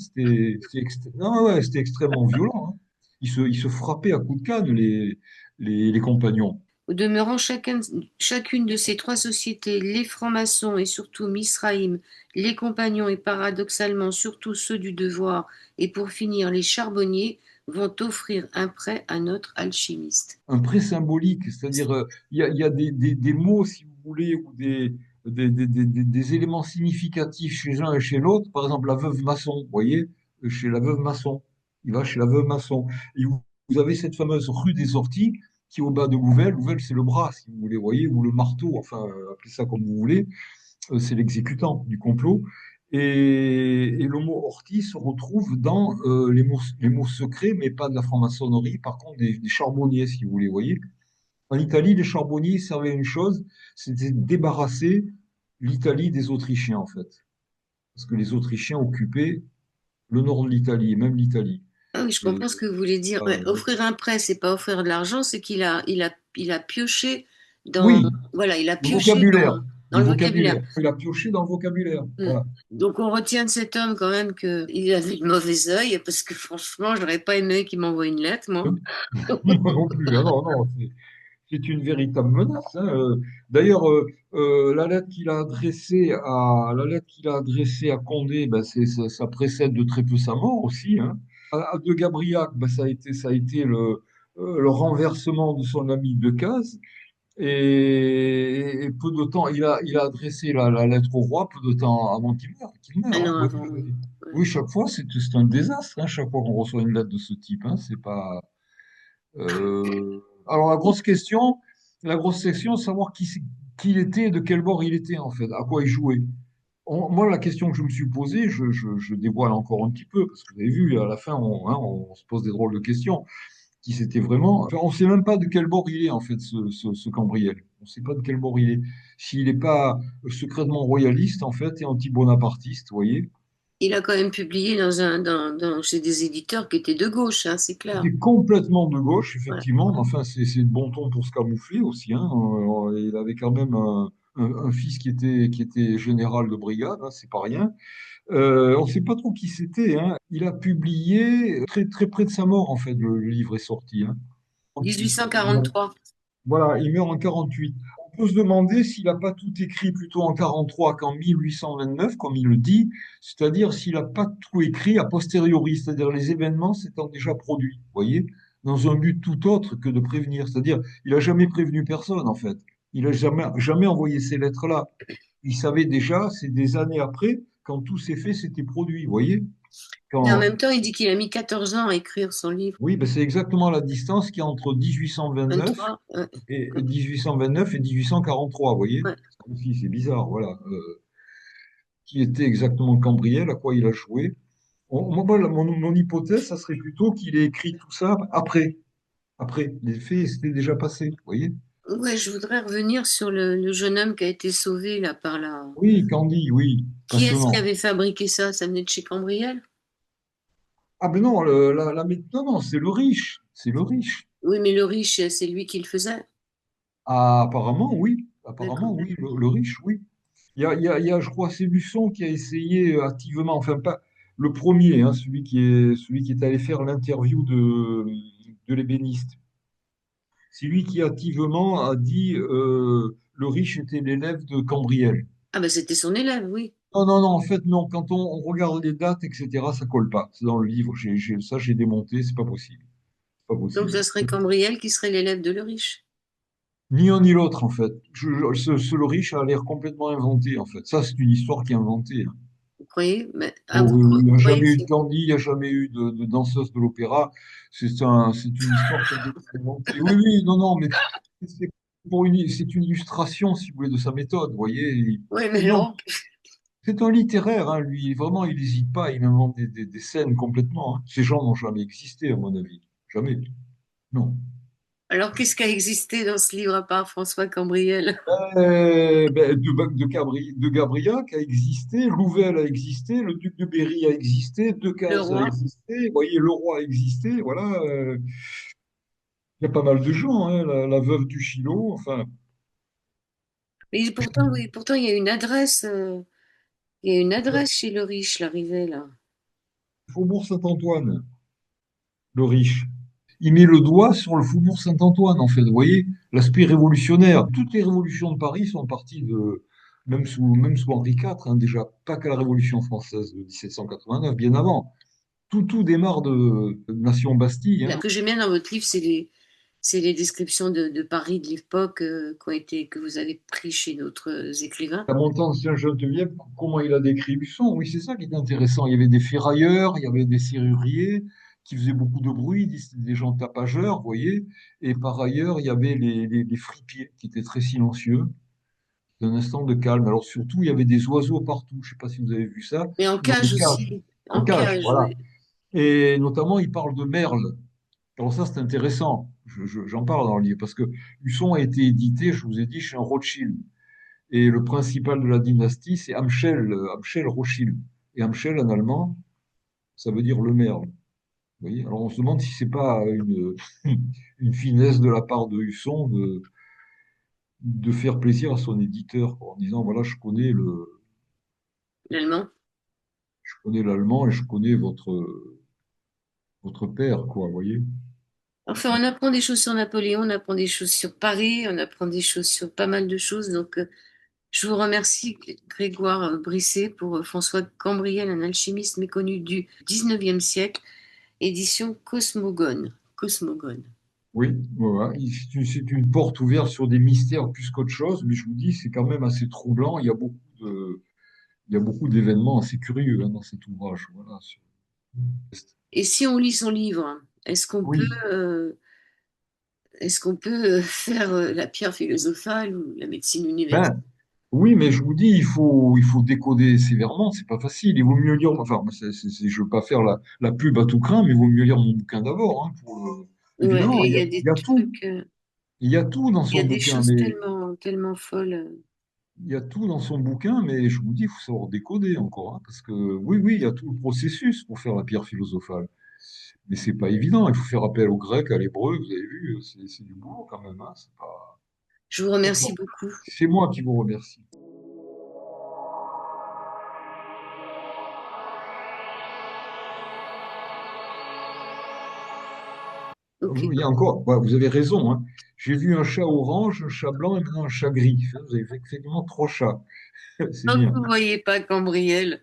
S2: Non, ouais, c'était extrêmement violent, hein. Ils se frappaient à coups de canne, les compagnons.
S1: Au demeurant, chacune de ces trois sociétés, les francs-maçons et surtout Misraïm, les compagnons et paradoxalement surtout ceux du devoir, et pour finir les charbonniers, vont offrir un prêt à notre alchimiste.
S2: Un prêt symbolique, c'est-à-dire, il y a des mots, si vous voulez, ou des éléments significatifs chez l'un et chez l'autre. Par exemple, la veuve maçon, vous voyez, chez la veuve maçon, il va chez la veuve maçon. Et vous avez cette fameuse rue des Orties qui est au bas de Louvel. Louvel, c'est le bras, si vous voulez, vous voyez, ou le marteau, enfin, appelez ça comme vous voulez. C'est l'exécutant du complot. Et le mot ortie se retrouve dans les mots secrets, mais pas de la franc-maçonnerie, par contre des charbonniers, si vous voulez, voyez. En Italie, les charbonniers servaient à une chose, c'était de débarrasser l'Italie des Autrichiens, en fait. Parce que les Autrichiens occupaient le nord de l'Italie, et même l'Italie.
S1: Ah oui, je
S2: Et,
S1: comprends ce que vous voulez dire. Ouais, offrir un prêt, c'est pas offrir de l'argent, c'est il a pioché dans,
S2: oui,
S1: voilà, il a
S2: le
S1: pioché
S2: vocabulaire,
S1: dans le vocabulaire.
S2: Il a pioché dans le vocabulaire.
S1: Mm.
S2: Voilà.
S1: Donc on retient de cet homme quand même qu'il avait le mauvais œil, parce que franchement, j'aurais pas aimé qu'il m'envoie une lettre, moi.
S2: Moi non plus, hein, non, non, c'est une véritable menace, hein. D'ailleurs, la lettre qu'il a adressée à Condé, ben, ça précède de très peu sa mort aussi, hein. De Gabriac, ben, ça a été le renversement de son ami Decazes. Et peu de temps, il a adressé la lettre au roi peu de temps avant qu'il meure,
S1: Un
S2: hein.
S1: an
S2: Oui,
S1: avant, oui. Ouais.
S2: oui, chaque fois, c'est un désastre, hein, chaque fois qu'on reçoit une lettre de ce type, hein, c'est pas. Alors la grosse question, savoir qui il était et de quel bord il était en fait, à quoi il jouait. Moi, la question que je me suis posée, je dévoile encore un petit peu, parce que vous avez vu, à la fin, on se pose des drôles de questions. Qui c'était vraiment. Enfin, on ne sait même pas de quel bord il est en fait, ce Cambriel. On ne sait pas de quel bord il est. S'il n'est pas secrètement royaliste en fait et anti-bonapartiste, vous voyez.
S1: Il a quand même publié chez des éditeurs qui étaient de gauche, hein, c'est clair.
S2: Il est complètement de gauche,
S1: Voilà.
S2: effectivement, mais enfin, c'est de bon ton pour se camoufler aussi, hein. Il avait quand même un fils qui était général de brigade, hein, c'est pas rien. On ne sait pas trop qui c'était, hein. Il a publié très, très près de sa mort, en fait, le livre est sorti, hein.
S1: 1843.
S2: Voilà, il meurt en 48. On peut se demander s'il n'a pas tout écrit plutôt en 43 qu'en 1829, comme il le dit, c'est-à-dire s'il n'a pas tout écrit a posteriori, c'est-à-dire les événements s'étant déjà produits, vous voyez, dans un but tout autre que de prévenir. C'est-à-dire, il n'a jamais prévenu personne, en fait. Il n'a jamais envoyé ces lettres-là. Il savait déjà, c'est des années après, quand tous ces faits s'étaient produits, vous voyez.
S1: Et en
S2: Quand,
S1: même temps, il dit qu'il a mis 14 ans à écrire son livre.
S2: oui, ben c'est exactement la distance qu'il y a entre 1829
S1: 23. Ouais.
S2: et 1829 et 1843, vous voyez?
S1: Ouais.
S2: Ça aussi, c'est bizarre, voilà. Qui était exactement Cambriel, à quoi il a joué? Mon hypothèse, ça serait plutôt qu'il ait écrit tout ça après. Après, les faits s'étaient déjà passés, vous voyez?
S1: Ouais, je voudrais revenir sur le jeune homme qui a été sauvé là par la.
S2: Oui, Candy, oui,
S1: Qui est-ce qui
S2: passionnant.
S1: avait fabriqué ça? Ça venait de chez Cambriel?
S2: Ah ben non, non, non, c'est le riche, c'est le riche.
S1: Oui, mais le riche, c'est lui qui le faisait.
S2: Ah,
S1: D'accord.
S2: apparemment, oui, le riche, oui. Il y a, je crois, c'est Luçon qui a essayé activement, enfin pas le premier, hein, celui qui est allé faire l'interview de l'ébéniste. C'est lui qui activement a dit le riche était l'élève de Cambriel.
S1: Ah ben c'était son élève, oui.
S2: Non, non, non, en fait, non. Quand on regarde les dates, etc., ça colle pas. C'est dans le livre. Ça, j'ai démonté. C'est pas possible. Pas
S1: Donc
S2: possible.
S1: ça serait Cambriel qui serait l'élève de Leriche.
S2: Ni un ni l'autre, en fait. Le riche a l'air complètement inventé, en fait. Ça, c'est une histoire qui est inventée, hein.
S1: Vous croyez? Mais, ah,
S2: Oh, oui, oui, il n'y a
S1: croyez
S2: jamais
S1: que
S2: eu de
S1: c'est...
S2: Candy, il n'y a jamais eu de danseuse de l'opéra. C'est une histoire complètement inventée. Oui, oui, non, non, mais c'est c'est une illustration, si vous voulez, de sa méthode, vous voyez.
S1: Oui, mais
S2: Non,
S1: alors,
S2: c'est un littéraire, hein, lui. Vraiment, il n'hésite pas, il invente des scènes complètement, hein. Ces gens n'ont jamais existé, à mon avis. Jamais. Non.
S1: alors qu'est-ce qui a existé dans ce livre à part François Cambriel?
S2: De Gabriac a existé, Louvel a existé, le duc de Berry a existé,
S1: Le
S2: Decazes a
S1: roi?
S2: existé, vous voyez, le roi a existé, voilà. Il y a pas mal de gens, hein, la veuve du Chilot, enfin,
S1: Mais pourtant, oui, pourtant il y a une adresse, il y a une adresse chez le riche, l'arrivée là.
S2: Faubourg Saint-Antoine, le riche. Il met le doigt sur le Faubourg Saint-Antoine, en fait, vous voyez, l'aspect révolutionnaire. Toutes les révolutions de Paris sont parties même sous Henri IV, hein, déjà, pas qu'à la Révolution française de 1789, bien avant. Tout démarre de Nation Bastille,
S1: Ce
S2: hein.
S1: que j'aime bien dans votre livre, c'est les descriptions de Paris de l'époque que vous avez pris chez d'autres écrivains.
S2: La montante Saint-Geneviève, comment il a décrit Husson, oui, c'est ça qui est intéressant. Il y avait des ferrailleurs, il y avait des serruriers qui faisaient beaucoup de bruit, des gens tapageurs, vous voyez. Et par ailleurs, il y avait les fripiers qui étaient très silencieux, d'un instant de calme. Alors surtout, il y avait des oiseaux partout. Je ne sais pas si vous avez vu ça,
S1: Mais en
S2: dans les
S1: cage
S2: cages,
S1: aussi.
S2: en
S1: En
S2: cage,
S1: cage,
S2: voilà.
S1: oui.
S2: Et notamment, il parle de merles. Alors ça, c'est intéressant. J'en parle dans le livre parce que Husson a été édité, je vous ai dit, chez un Rothschild. Et le principal de la dynastie, c'est Amschel Rothschild. Et Amschel, en allemand, ça veut dire le merle. Vous voyez. Alors on se demande si c'est pas une finesse de la part de Husson de faire plaisir à son éditeur, quoi, en disant, voilà,
S1: L'allemand.
S2: je connais l'allemand et je connais votre père, quoi, vous voyez.
S1: Enfin, on apprend des choses sur Napoléon, on apprend des choses sur Paris, on apprend des choses sur pas mal de choses. Donc, je vous remercie, Grégoire Brisset, pour François Cambriel, un alchimiste méconnu du 19e siècle, édition Cosmogone. Cosmogone.
S2: Oui, voilà. C'est une porte ouverte sur des mystères plus qu'autre chose, mais je vous dis, c'est quand même assez troublant. Il y a beaucoup d'événements assez curieux, hein, dans cet ouvrage. Voilà.
S1: Et si on lit son livre,
S2: Oui,
S1: est-ce qu'on peut faire la pierre philosophale ou la médecine universelle?
S2: ben, oui, mais je vous dis, il faut décoder sévèrement, c'est pas facile. Il vaut mieux lire, enfin, je veux pas faire la pub à tout craint, mais il vaut mieux lire mon bouquin d'abord, hein,
S1: Ouais,
S2: évidemment,
S1: et il y a des
S2: il y a tout.
S1: trucs,
S2: Il y a tout dans
S1: il y a
S2: son
S1: des
S2: bouquin,
S1: choses
S2: mais
S1: tellement, tellement folles.
S2: il y a tout dans son bouquin, mais je vous dis, il faut savoir décoder encore, hein, parce que oui, oui, il y a tout le processus pour faire la pierre philosophale. Mais c'est pas évident, il faut faire appel au grec, à l'hébreu, vous avez vu, c'est du boulot quand même, hein, c'est pas...
S1: Je vous remercie
S2: D'accord.
S1: beaucoup.
S2: C'est moi qui vous remercie.
S1: Ok.
S2: Oui, il y a encore, ouais, vous avez raison, hein. J'ai vu un chat orange, un chat blanc et maintenant un chat gris. Vous avez fait effectivement trois chats. C'est
S1: Donc,
S2: bien.
S1: vous ne voyez pas Cambriel.